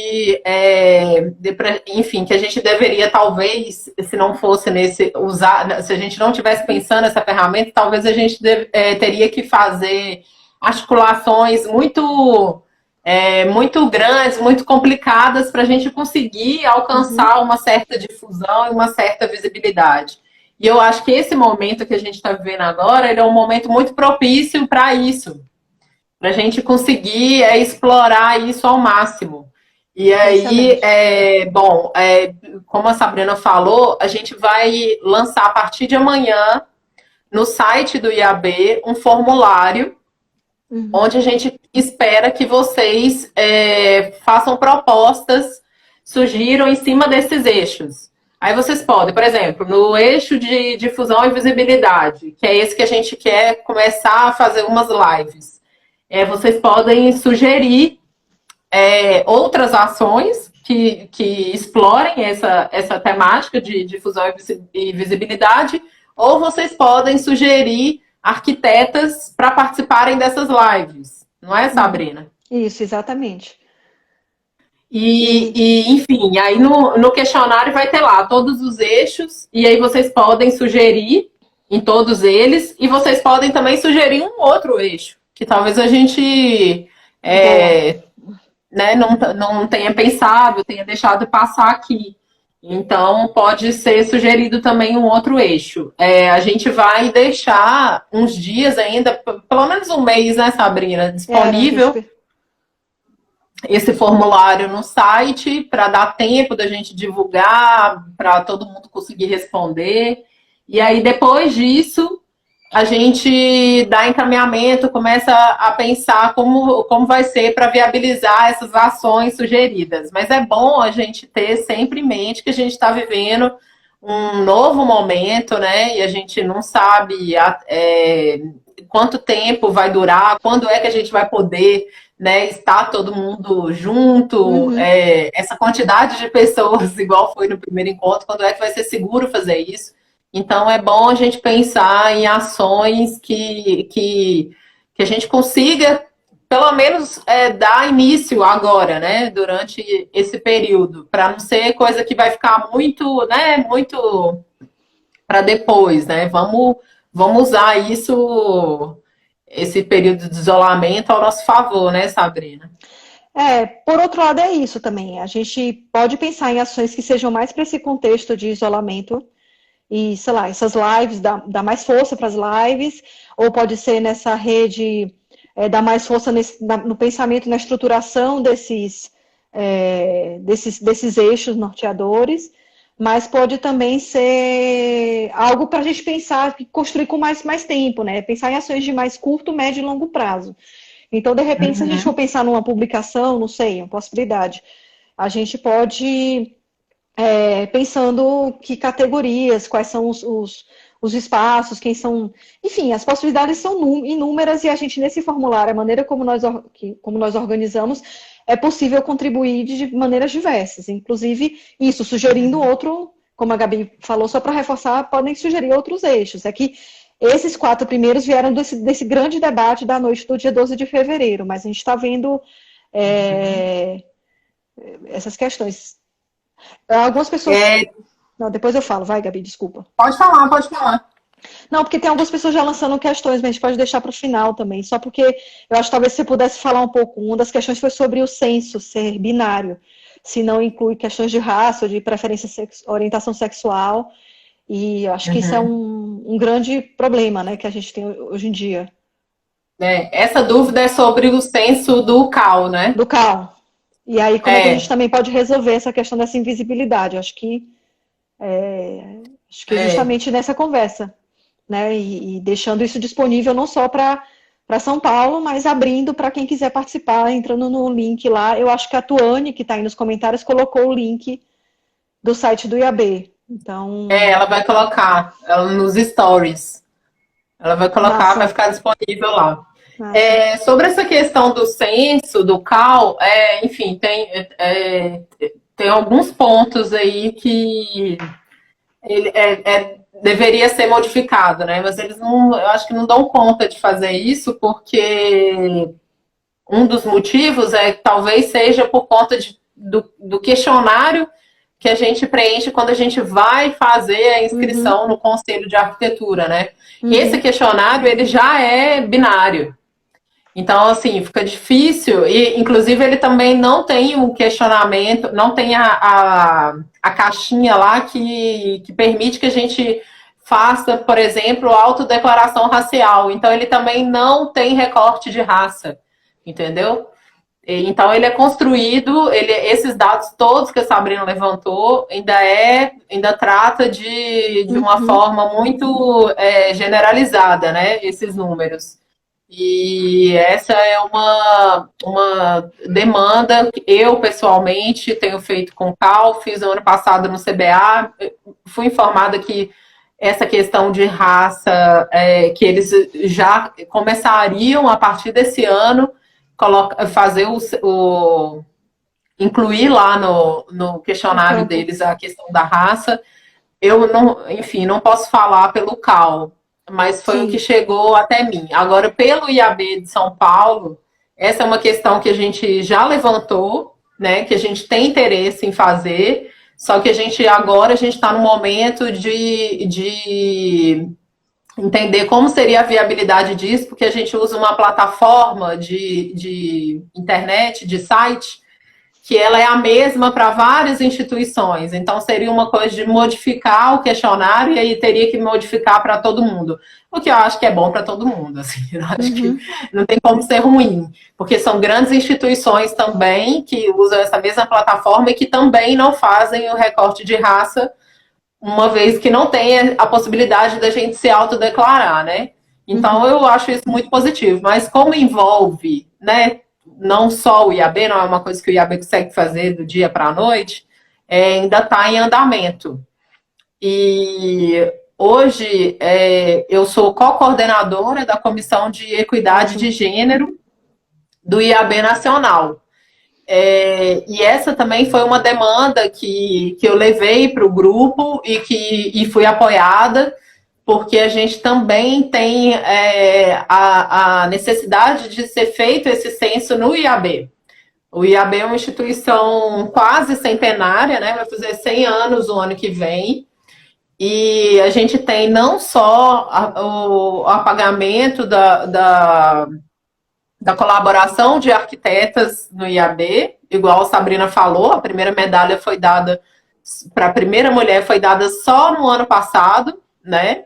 enfim, que a gente deveria, talvez, se não fosse usar, se a gente não tivesse pensando nessa ferramenta, talvez a gente teria que fazer articulações muito grandes, muito complicadas para a gente conseguir alcançar uma certa difusão e uma certa visibilidade. E eu acho que esse momento que a gente está vivendo agora, ele é um momento muito propício para isso, para a gente conseguir explorar isso ao máximo. E aí, como a Sabrina falou, a gente vai lançar a partir de amanhã, no site do IAB, um formulário, onde a gente espera que vocês façam propostas, sugiram em cima desses eixos. Aí vocês podem, por exemplo, no eixo de difusão e visibilidade, que é esse que a gente quer começar a fazer umas lives, vocês podem sugerir outras ações que explorem essa temática de difusão e visibilidade, ou vocês podem sugerir arquitetas para participarem dessas lives. Não é, Sabrina? Isso, exatamente. Enfim, aí no questionário vai ter lá todos os eixos, e aí vocês podem sugerir em todos eles, e vocês podem também sugerir um outro eixo, que talvez a gente né, não tenha pensado, tenha deixado passar aqui. Então, pode ser sugerido também um outro eixo. A gente vai deixar uns dias ainda, pelo menos um mês, né, Sabrina, disponível esse formulário no site para dar tempo da gente divulgar, para todo mundo conseguir responder. E aí, depois disso, a gente dá encaminhamento, começa a pensar como vai ser para viabilizar essas ações sugeridas. Mas é bom a gente ter sempre em mente que a gente está vivendo um novo momento, né? E a gente não sabe quanto tempo vai durar, quando é que a gente vai poder, né, estar todo mundo junto, essa quantidade de pessoas, igual foi no primeiro encontro, quando é que vai ser seguro fazer isso. Então, é bom a gente pensar em ações que a gente consiga, pelo menos, dar início agora, né? Durante esse período, para não ser coisa que vai ficar muito, né? Muito para depois, né? Vamos usar esse período de isolamento ao nosso favor, né, Sabrina? Por outro lado, é isso também. A gente pode pensar em ações que sejam mais para esse contexto de isolamento. E, sei lá, essas lives, dá mais força para as lives, ou pode ser nessa rede, dar mais força no pensamento, na estruturação desses eixos norteadores, mas pode também ser algo para a gente pensar, construir com mais tempo, né? Pensar em ações de mais curto, médio e longo prazo. Então, de repente, se a gente for pensar numa publicação, não sei, uma possibilidade, a gente pode... pensando que categorias, quais são os espaços, quem são... Enfim, as possibilidades são inúmeras e a gente, nesse formulário, a maneira como nós organizamos, é possível contribuir de maneiras diversas. Inclusive, isso, sugerindo outro, como a Gabi falou, só para reforçar, podem sugerir outros eixos. É que esses 4 primeiros vieram desse grande debate da noite do dia 12 de fevereiro, mas a gente está vendo essas questões. Algumas pessoas... Não, depois eu falo, vai, Gabi, desculpa. Pode falar, pode falar. Não, porque tem algumas pessoas já lançando questões, mas a gente pode deixar para o final também, só porque eu acho que talvez você pudesse falar um pouco. Uma das questões foi sobre o censo ser binário, se não inclui questões de raça ou de preferência, orientação sexual, e eu acho que isso é um grande problema, né, que a gente tem hoje em dia. Essa dúvida é sobre o censo do CAL, né? Do CAL. E aí, como é que a gente também pode resolver essa questão dessa invisibilidade? Eu acho que justamente nessa conversa, né? E deixando isso disponível não só para São Paulo, mas abrindo para quem quiser participar, entrando no link lá. Eu acho que a Tuane, que está aí nos comentários, colocou o link do site do IAB. Então... ela vai colocar nos stories. Ela vai colocar, vai ficar disponível lá. Sobre essa questão do censo, do CAL, enfim, tem alguns pontos aí que ele deveria ser modificado, né? Mas eles não, eu acho que não dão conta de fazer isso, porque um dos motivos talvez seja por conta do questionário que a gente preenche quando a gente vai fazer a inscrição no Conselho de Arquitetura, né? Esse questionário, ele já é binário. Então, assim, fica difícil, e inclusive ele também não tem um questionamento, não tem a caixinha lá que permite que a gente faça, por exemplo, autodeclaração racial. Então, ele também não tem recorte de raça, entendeu? Então, ele é construído, esses dados todos que a Sabrina levantou, ainda trata de uma forma muito generalizada, né, esses números. E essa é uma demanda que eu, pessoalmente, tenho feito com o CAL, fiz no ano passado no CBA, fui informada que essa questão de raça, que eles já começariam a partir desse ano, fazer incluir lá no questionário deles a questão da raça. Eu não, enfim, não posso falar pelo CAL, mas foi o que chegou até mim. Agora, pelo IAB de São Paulo, essa é uma questão que a gente já levantou, né, que a gente tem interesse em fazer, só que a gente está no momento de entender como seria a viabilidade disso, porque a gente usa uma plataforma de internet, de site, que ela é a mesma para várias instituições. Então, seria uma coisa de modificar o questionário e aí teria que modificar para todo mundo. O que eu acho que é bom para todo mundo. Assim, eu acho que não tem como ser ruim. Porque são grandes instituições também que usam essa mesma plataforma e que também não fazem o recorte de raça, uma vez que não tem a possibilidade da gente se autodeclarar, né? Então, eu acho isso muito positivo. Mas como envolve, né, não só o IAB, não é uma coisa que o IAB consegue fazer do dia para a noite, ainda está em andamento. E hoje eu sou co-coordenadora da Comissão de Equidade de Gênero do IAB Nacional. E essa também foi uma demanda que eu levei para o grupo e fui apoiada, porque a gente também tem a necessidade de ser feito esse censo no IAB. O IAB é uma instituição quase centenária, né? Vai fazer 100 anos o ano que vem. E a gente tem não só o apagamento da colaboração de arquitetas no IAB, igual a Sabrina falou, a primeira medalha foi dada, para a primeira mulher foi dada só no ano passado, né?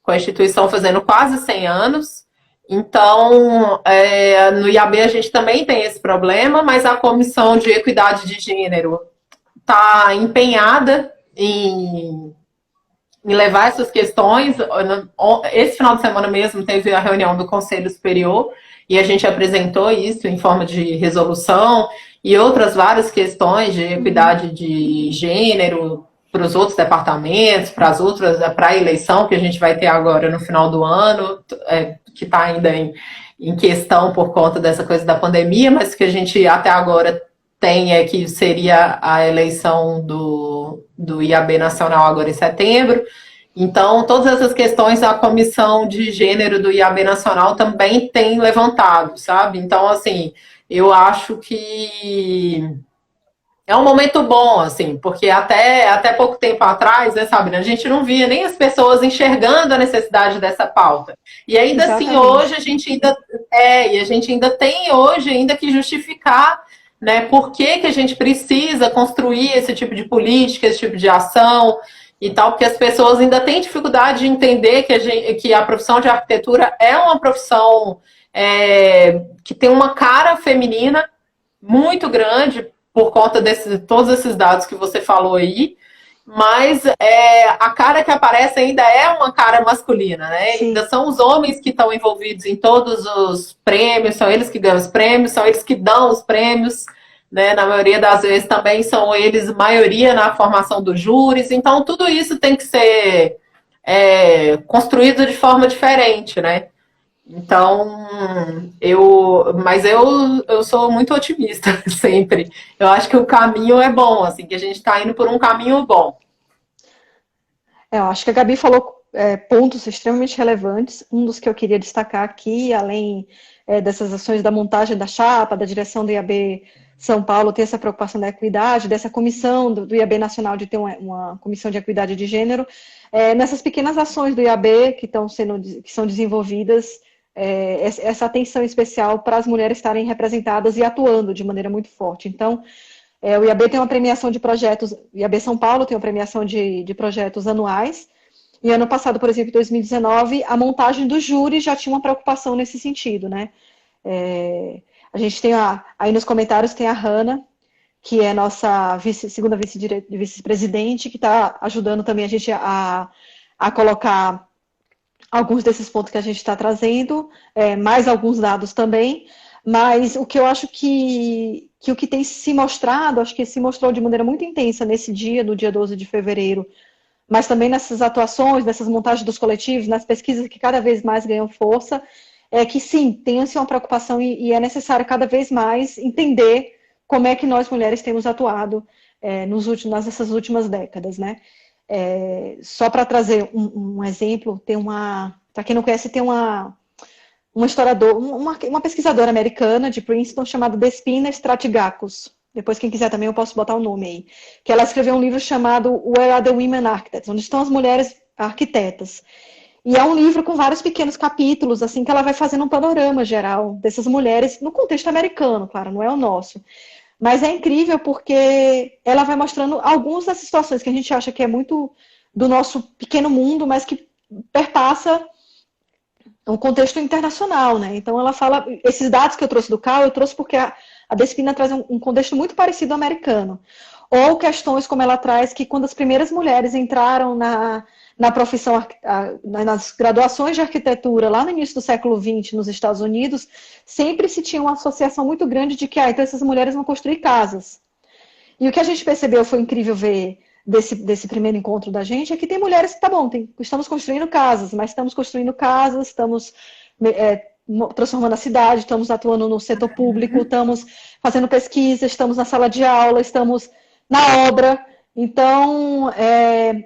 Com a instituição fazendo quase 100 anos. Então, no IAB a gente também tem esse problema, mas a Comissão de Equidade de Gênero está empenhada em levar essas questões. Esse final de semana mesmo teve a reunião do Conselho Superior e a gente apresentou isso em forma de resolução e outras várias questões de equidade de gênero para os outros departamentos, para a eleição que a gente vai ter agora no final do ano, que está ainda em questão por conta dessa coisa da pandemia, mas que a gente até agora tem que seria a eleição do IAB Nacional agora em setembro. Então, todas essas questões a Comissão de Gênero do IAB Nacional também tem levantado, sabe? Então, assim, eu acho que é um momento bom, assim, porque até pouco tempo atrás, né, Sabrina, a gente não via nem as pessoas enxergando a necessidade dessa pauta. E ainda assim, hoje Exatamente. a gente ainda e a gente ainda tem hoje ainda que justificar, né, por que que a gente precisa construir esse tipo de política, esse tipo de ação e tal, porque as pessoas ainda têm dificuldade de entender que a profissão de arquitetura é uma profissão que tem uma cara feminina muito grande por conta de todos esses dados que você falou aí, mas a cara que aparece ainda é uma cara masculina, né? Ainda Sim. são os homens que estão envolvidos em todos os prêmios, são eles que ganham os prêmios, são eles que dão os prêmios, né? Na maioria das vezes também são eles maioria na formação dos júris, então tudo isso tem que ser construído de forma diferente, né? Então, eu sou muito otimista sempre. Eu acho que o caminho é bom, assim, que a gente está indo por um caminho bom. Eu acho que a Gabi falou pontos extremamente relevantes. Um dos que eu queria destacar aqui, além dessas ações da montagem da chapa, da direção do IAB São Paulo ter essa preocupação da equidade, dessa comissão do IAB Nacional de ter uma comissão de equidade de gênero, nessas pequenas ações do IAB que são desenvolvidas, essa atenção especial para as mulheres estarem representadas e atuando de maneira muito forte. Então, o IAB tem uma premiação de projetos, o IAB São Paulo tem uma premiação de projetos anuais, e ano passado, por exemplo, em 2019, a montagem do júri já tinha uma preocupação nesse sentido, né? A gente tem aí nos comentários tem a Hanna, que é nossa segunda vice-presidente, que está ajudando também a gente a colocar alguns desses pontos que a gente está trazendo, mais alguns dados também, mas o que eu acho que o que tem se mostrado, acho que se mostrou de maneira muito intensa nesse dia, no dia 12 de fevereiro, mas também nessas atuações, nessas montagens dos coletivos, nas pesquisas que cada vez mais ganham força, é que sim, tem-se uma preocupação e é necessário cada vez mais entender como é que nós mulheres temos atuado nessas últimas décadas, né? Só para trazer um exemplo, para quem não conhece, tem uma pesquisadora americana de Princeton chamada Despina Stratigakos. Depois, quem quiser também, eu posso botar o nome aí. Que ela escreveu um livro chamado Where Are the Women Architects? Onde estão as mulheres arquitetas? E é um livro com vários pequenos capítulos, assim, que ela vai fazendo um panorama geral dessas mulheres, no contexto americano, claro, não é o nosso. Mas é incrível porque ela vai mostrando algumas das situações que a gente acha que é muito do nosso pequeno mundo, mas que perpassa um contexto internacional, né? Então ela fala, esses dados que eu trouxe do CAL, eu trouxe porque a Despina traz um contexto muito parecido ao americano. Ou questões como ela traz que quando as primeiras mulheres entraram na profissão, nas graduações de arquitetura, lá no início do século XX, nos Estados Unidos, sempre se tinha uma associação muito grande de que então essas mulheres vão construir casas. E o que a gente percebeu foi incrível ver desse primeiro encontro da gente, é que tem mulheres que, tá bom, estamos construindo casas, mas estamos construindo casas, estamos transformando a cidade, estamos atuando no setor público, estamos fazendo pesquisa, estamos na sala de aula, estamos na obra. Então,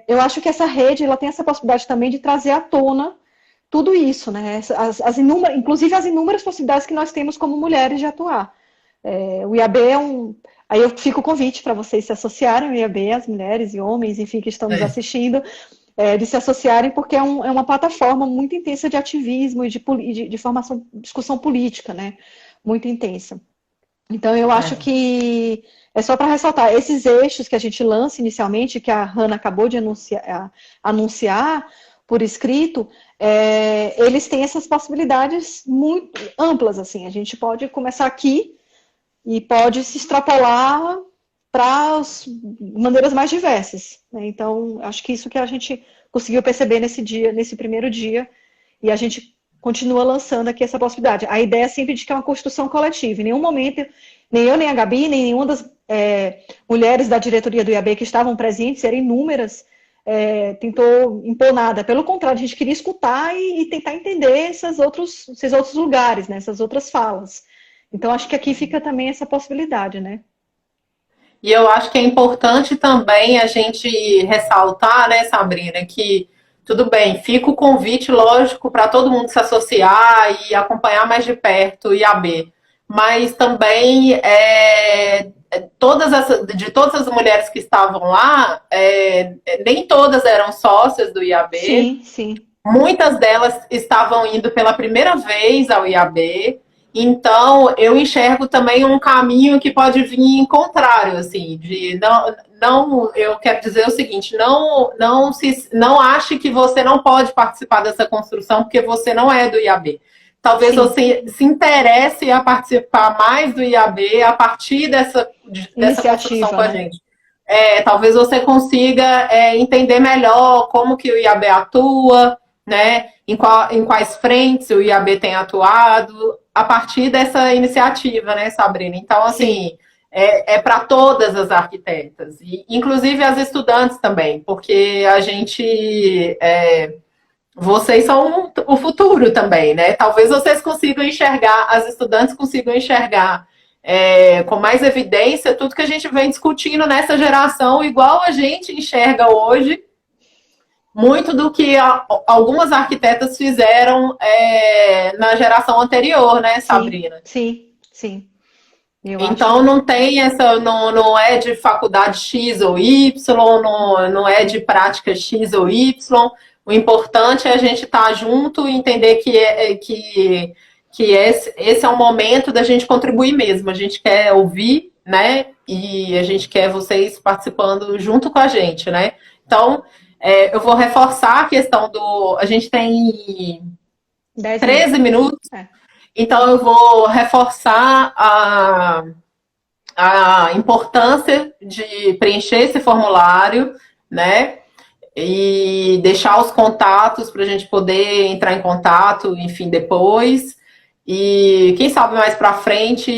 eu acho que essa rede ela tem essa possibilidade também de trazer à tona tudo isso, né? Inclusive as inúmeras possibilidades que nós temos como mulheres de atuar. O IAB Aí eu fico o convite para vocês se associarem ao IAB, as mulheres e homens, enfim, que estão nos assistindo, de se associarem, porque é uma plataforma muito intensa de ativismo e de formação, discussão política, né? Muito intensa. Então, eu acho que é só para ressaltar, esses eixos que a gente lança inicialmente, que a Hanna acabou de anunciar por escrito, eles têm essas possibilidades muito amplas, assim. A gente pode começar aqui e pode se extrapolar para as maneiras mais diversas, né? Então, acho que isso que a gente conseguiu perceber nesse primeiro dia, e a gente continua lançando aqui essa possibilidade. A ideia é sempre de que é uma construção coletiva. Em nenhum momento, nem eu, nem a Gabi, nem nenhuma das mulheres da diretoria do IAB que estavam presentes, eram inúmeras, tentou impor nada. Pelo contrário, a gente queria escutar e tentar entender esses outros lugares, né? Essas outras falas. Então, acho que aqui fica também essa possibilidade, né? E eu acho que é importante também a gente ressaltar, né, Sabrina, que tudo bem, fica o convite, lógico, para todo mundo se associar e acompanhar mais de perto o IAB. mas também de todas as mulheres que estavam lá, nem todas eram sócias do IAB. Sim, sim. Muitas delas estavam indo pela primeira vez ao IAB, então eu enxergo também um caminho que pode vir em contrário, assim, de não, eu quero dizer o seguinte, não ache que você não pode participar dessa construção porque você não é do IAB. Talvez Sim. você se interesse a participar mais do IAB a partir dessa construção Iniciativa, com a né? gente. Talvez você consiga entender melhor como que o IAB atua, né? Em quais frentes o IAB tem atuado, a partir dessa iniciativa, né, Sabrina? Então, Sim. assim, para todas as arquitetas, e, inclusive as estudantes também, porque vocês são o futuro também, né? Talvez vocês consigam enxergar, as estudantes consigam enxergar com mais evidência tudo que a gente vem discutindo nessa geração, igual a gente enxerga hoje, muito do que algumas arquitetas fizeram na geração anterior, né, Sim, Sabrina? sim, sim. Eu Então acho. não tem essa, não é de faculdade X ou Y, não é de prática X ou Y. O importante é a gente estar junto e entender que esse é o momento da gente contribuir mesmo. A gente quer ouvir, né? E a gente quer vocês participando junto com a gente, né? Então, eu vou reforçar a questão do. A gente tem 13 10 minutos. minutos, É. então eu vou reforçar a importância de preencher esse formulário, né? E deixar os contatos para a gente poder entrar em contato, enfim, depois. E quem sabe mais para frente,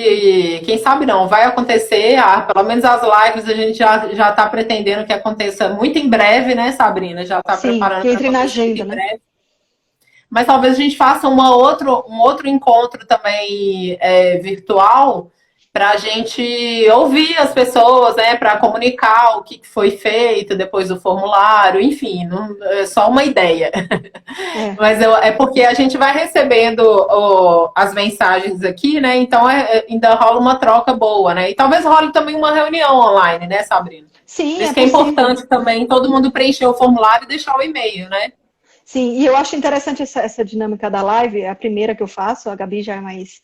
quem sabe não, vai acontecer, pelo menos as lives a gente já está pretendendo que aconteça muito em breve, né, Sabrina? Já está Sim, preparando que para entre na acontecer muito agenda, em né? breve. Mas talvez a gente faça um outro encontro também virtual para a gente ouvir as pessoas, né? Para comunicar o que foi feito depois do formulário, enfim, não, é só uma ideia. É. Mas é porque a gente vai recebendo as mensagens aqui, né? Então ainda rola uma troca boa, né? E talvez role também uma reunião online, né, Sabrina? Por Sim, é isso que é possível. importante também todo mundo preencher o formulário e deixar o e-mail, né? Sim, e eu acho interessante essa dinâmica da live, é a primeira que eu faço, a Gabi já é mais,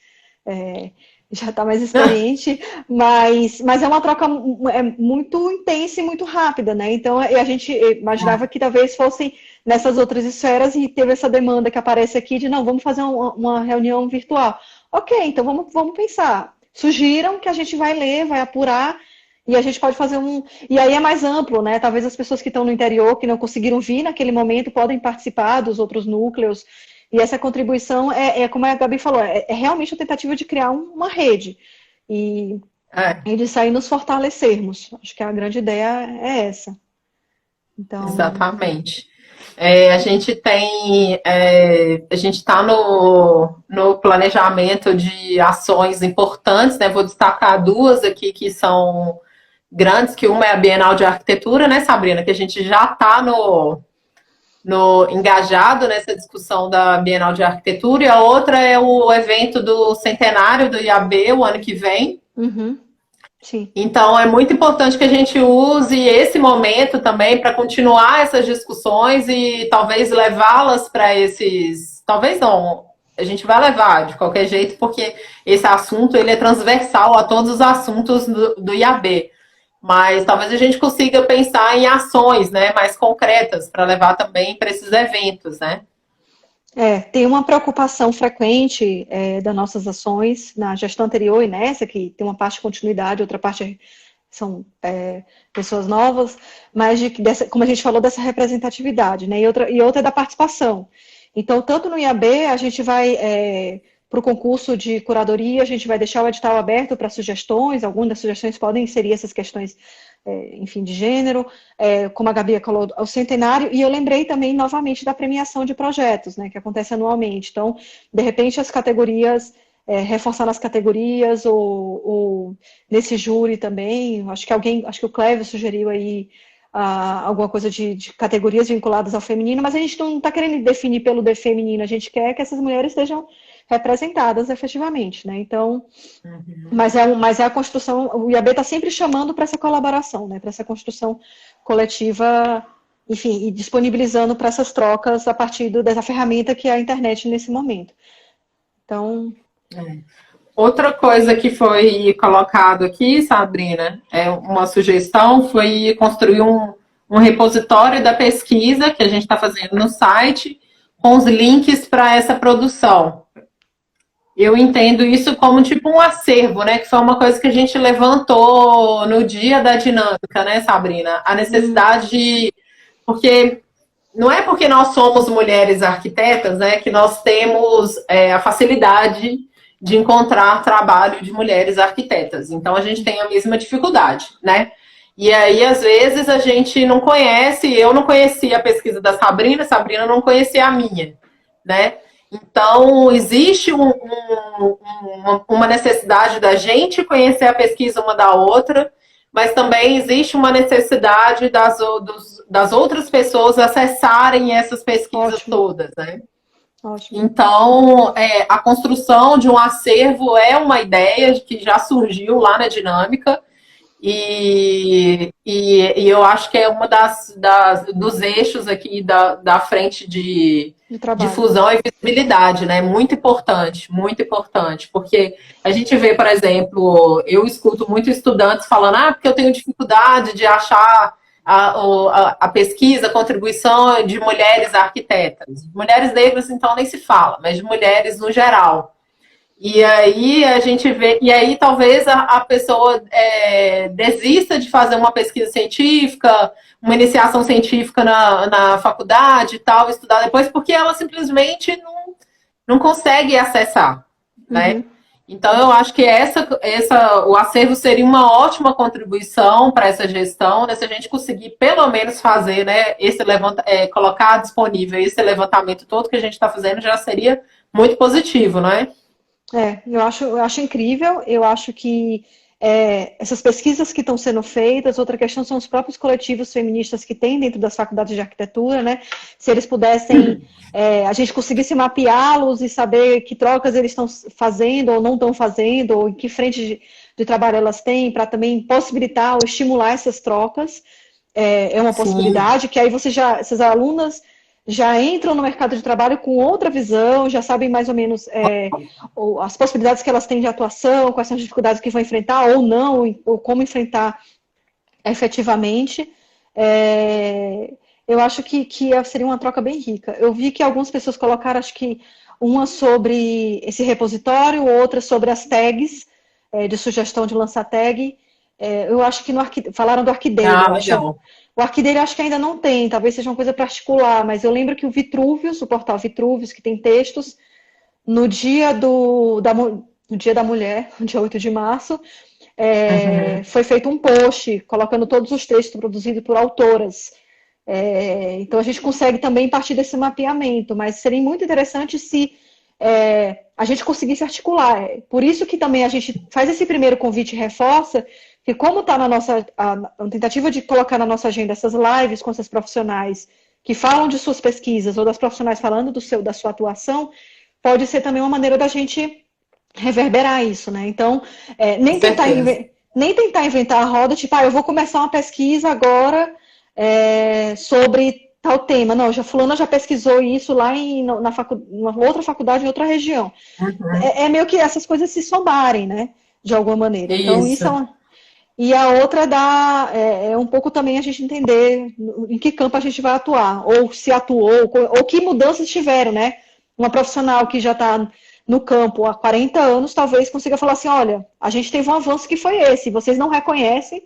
já está mais experiente, mas é uma troca muito intensa e muito rápida, né? Então a gente imaginava que talvez fossem nessas outras esferas e teve essa demanda que aparece aqui de não, vamos fazer uma reunião virtual. Ok, então vamos pensar. Sugiram que a gente vai ler, vai apurar. E a gente pode fazer um. E aí é mais amplo, né? Talvez as pessoas que estão no interior, que não conseguiram vir naquele momento, podem participar dos outros núcleos. E essa contribuição como a Gabi falou, é realmente a tentativa de criar uma rede e de sair nos fortalecermos. Acho que a grande ideia é essa. Então, Exatamente. A gente está no planejamento de ações importantes, né? Vou destacar duas aqui que são grandes, que uma é a Bienal de Arquitetura, né, Sabrina? Que a gente já está no engajado nessa discussão da Bienal de Arquitetura, e a outra é o evento do centenário do IAB, o ano que vem. sim. Então, é muito importante que a gente use esse momento também para continuar essas discussões e talvez levá-las para esses. Talvez não, a gente vai levar de qualquer jeito, porque esse assunto ele é transversal a todos os assuntos do IAB. Mas talvez a gente consiga pensar em ações, né, mais concretas para levar também para esses eventos, né? Tem uma preocupação frequente das nossas ações na gestão anterior e nessa, que tem uma parte de continuidade, outra parte são pessoas novas, mas como a gente falou, dessa representatividade, né? E outra é da participação. Então, tanto no IAB, a gente vai para o concurso de curadoria, a gente vai deixar o edital aberto para sugestões, algumas das sugestões podem inserir essas questões enfim, de gênero, como a Gabi falou, o centenário, e eu lembrei também novamente da premiação de projetos, né, que acontece anualmente. Então, de repente, as categorias, reforçar nas categorias, ou nesse júri também, acho que o Clévio sugeriu aí alguma coisa de categorias vinculadas ao feminino, mas a gente não está querendo definir pelo de feminino, a gente quer que essas mulheres estejam representadas efetivamente, né? Então, mas é a construção, o IAB está sempre chamando para essa colaboração, né? Para essa construção coletiva, enfim, e disponibilizando para essas trocas a partir dessa ferramenta que é a internet nesse momento. Então... Outra coisa que foi colocado aqui, Sabrina, é uma sugestão, foi construir um repositório da pesquisa que a gente está fazendo no site, com os links para essa produção. Eu entendo isso como tipo um acervo, né? Que foi uma coisa que a gente levantou no dia da dinâmica, né, Sabrina? A necessidade de... Porque não é porque nós somos mulheres arquitetas, né, que nós temos a facilidade de encontrar trabalho de mulheres arquitetas. Então, a gente tem a mesma dificuldade, né? E aí, às vezes, a gente não conhece, eu não conhecia a pesquisa da Sabrina, Sabrina não conhecia a minha, né? Então, existe uma necessidade da gente conhecer a pesquisa uma da outra, mas também existe uma necessidade das outras pessoas acessarem essas pesquisas todas, né? Ótimo. Então, a construção de um acervo é uma ideia que já surgiu lá na Dinâmica e eu acho que é uma dos eixos aqui da frente de difusão e visibilidade, né? Muito importante, porque a gente vê, por exemplo, eu escuto muitos estudantes falando, porque eu tenho dificuldade de achar a pesquisa, a contribuição de mulheres arquitetas. Mulheres negras, então, nem se fala, mas de mulheres no geral. E aí a gente vê, e aí talvez a pessoa desista de fazer uma pesquisa científica, uma iniciação científica na faculdade e tal, estudar depois, porque ela simplesmente não consegue acessar, né? Então, eu acho que o acervo seria uma ótima contribuição para essa gestão, né? Se a gente conseguir, pelo menos, fazer, né, colocar disponível esse levantamento todo que a gente está fazendo, já seria muito positivo, não é? Eu acho incrível, eu acho que essas pesquisas que estão sendo feitas, outra questão são os próprios coletivos feministas que tem dentro das faculdades de arquitetura, né? Se eles pudessem, a gente conseguisse mapeá-los e saber que trocas eles estão fazendo ou não estão fazendo, ou em que frente de trabalho elas têm, para também possibilitar ou estimular essas trocas, é uma possibilidade, que aí essas alunas já entram no mercado de trabalho com outra visão, já sabem mais ou menos as possibilidades que elas têm de atuação, quais são as dificuldades que vão enfrentar ou não, ou como enfrentar efetivamente. Eu acho que seria uma troca bem rica. Eu vi que algumas pessoas colocaram, acho que uma sobre esse repositório, outra sobre as tags, de sugestão de lançar tag. Eu acho que falaram do Arquideiro. O Arquideiro acho que ainda não tem, talvez seja uma coisa particular, mas eu lembro que o Vitruvius, o portal Vitruvius, que tem textos, no dia da mulher, no dia 8 de março, foi feito um post colocando todos os textos produzidos por autoras. Então a gente consegue também partir desse mapeamento, mas seria muito interessante se a gente conseguisse articular. Por isso que também a gente faz esse primeiro convite e reforça que como está na nossa a tentativa de colocar na nossa agenda essas lives com essas profissionais que falam de suas pesquisas ou das profissionais falando da sua atuação, pode ser também uma maneira da gente reverberar isso, né? Então, nem tentar inventar a roda, tipo, eu vou começar uma pesquisa agora sobre tal tema. Não, fulana já pesquisou isso lá numa outra faculdade, em outra região. É meio que essas coisas se somarem, né? De alguma maneira. Então, isso é uma... E a outra é um pouco também a gente entender em que campo a gente vai atuar, ou se atuou, ou que mudanças tiveram, né? Uma profissional que já está no campo há 40 anos, talvez consiga falar assim, olha, a gente teve um avanço que foi esse, vocês não reconhecem,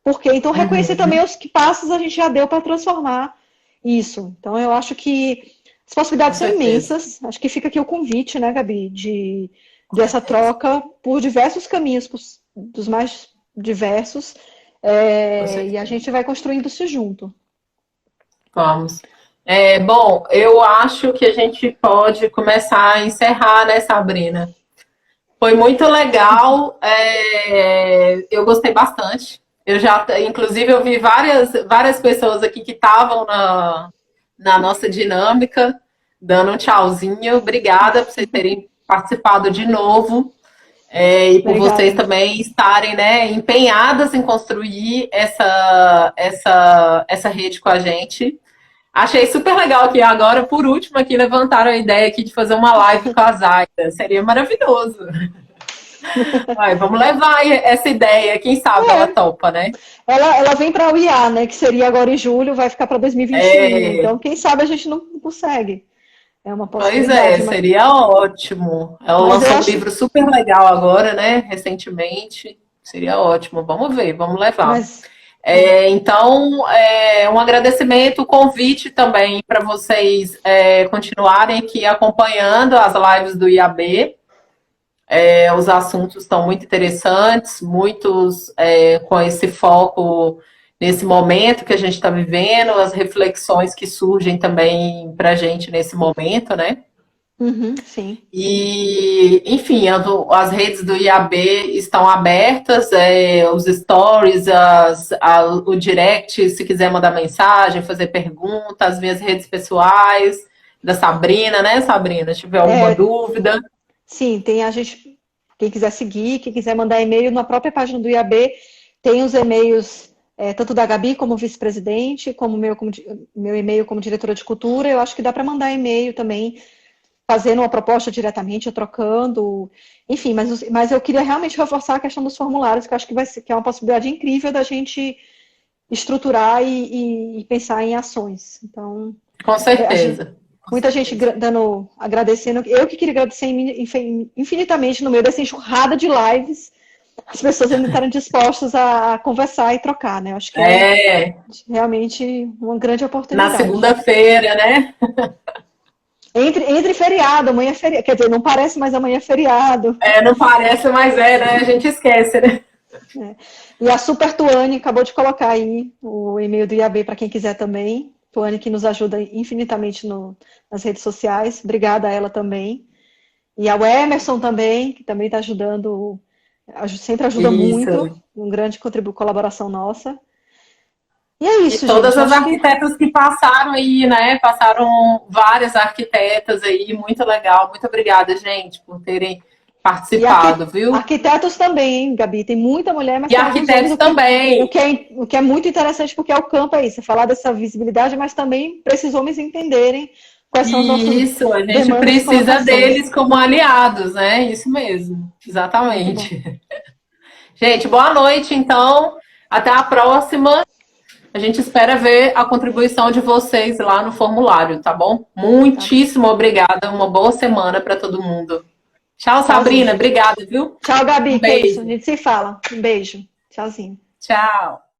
porque então reconhecer também os que passos a gente já deu para transformar isso. Então eu acho que as possibilidades são imensas, acho que fica aqui o convite, né, Gabi, dessa troca por diversos caminhos, dos mais diversos, e a gente vai construindo isso junto. Vamos. Bom, eu acho que a gente pode começar a encerrar, né, Sabrina? Foi muito legal, eu gostei bastante. Inclusive, eu vi várias pessoas aqui que estavam na nossa dinâmica, dando um tchauzinho. Obrigada por vocês terem participado de novo. E por vocês Obrigada. também estarem, né, empenhadas em construir essa rede com a gente. Achei super legal que agora, por último, aqui levantaram a ideia aqui de fazer uma live com a Zaida. Seria maravilhoso. Vamos levar essa ideia, quem sabe ela É, topa, né? ela vem para o IA, né? Que seria agora em julho, vai ficar para 2021. Então, quem sabe a gente não consegue. É uma Pois é, possibilidade. seria ótimo. Ela Mas eu lançou um acho. livro super legal agora, né? Recentemente. Seria ótimo. Vamos ver, vamos levar. Mas. É. Então, um agradecimento, convite também para vocês continuarem aqui acompanhando as lives do IAB. Os assuntos estão muito interessantes, muitos com esse foco nesse momento que a gente está vivendo, as reflexões que surgem também para a gente nesse momento, né? Uhum, sim. E, enfim, as redes do IAB estão abertas, os stories, o direct, se quiser mandar mensagem, fazer pergunta, as minhas redes pessoais, da Sabrina, né, Sabrina? Se tiver alguma dúvida. Sim, tem a gente, quem quiser seguir, quem quiser mandar e-mail na própria página do IAB, tem os e-mails, tanto da Gabi como vice-presidente, como meu e-mail como diretora de cultura. Eu acho que dá para mandar e-mail também, fazendo uma proposta diretamente, ou trocando, enfim, mas eu queria realmente reforçar a questão dos formulários, que eu acho que é uma possibilidade incrível da gente estruturar e pensar em ações. Então, Com certeza. muita gente agradecendo. Eu que queria agradecer infinitamente no meio dessa enxurrada de lives, as pessoas ainda estarem dispostas a conversar e trocar, né? Eu acho que é realmente uma grande oportunidade. Na segunda-feira, né? Entre feriado, amanhã é feriado. Quer dizer, não parece, mas amanhã é feriado. Não parece, mas né? A gente esquece, né? E a Super Tuane acabou de colocar aí o e-mail do IAB para quem quiser também. Tuane que nos ajuda infinitamente nas redes sociais. Obrigada a ela também. E ao Emerson também, que também está ajudando, sempre ajuda muito. Um grande colaboração nossa. E é isso, e todas gente. as arquitetas que passaram aí, né? Passaram várias arquitetas aí, muito legal. Muito obrigada, gente, por terem participado, viu? Arquitetos também, hein, Gabi? Tem muita mulher, mas e arquitetos também. O que é muito interessante, porque é o campo aí, você falar dessa visibilidade, mas também para esses homens entenderem quais são as nossas Isso, a gente demandas e precisa colocações. deles como aliados, né? Isso mesmo, exatamente. Gente, boa noite, então. Até a próxima. A gente espera ver a contribuição de vocês lá no formulário, tá bom? Muitíssimo obrigada. Uma boa semana para todo mundo. Tchau, Sabrina. Obrigada, viu? Tchau, Gabi. Um beijo. A gente se fala. Um beijo. Tchauzinho. Tchau.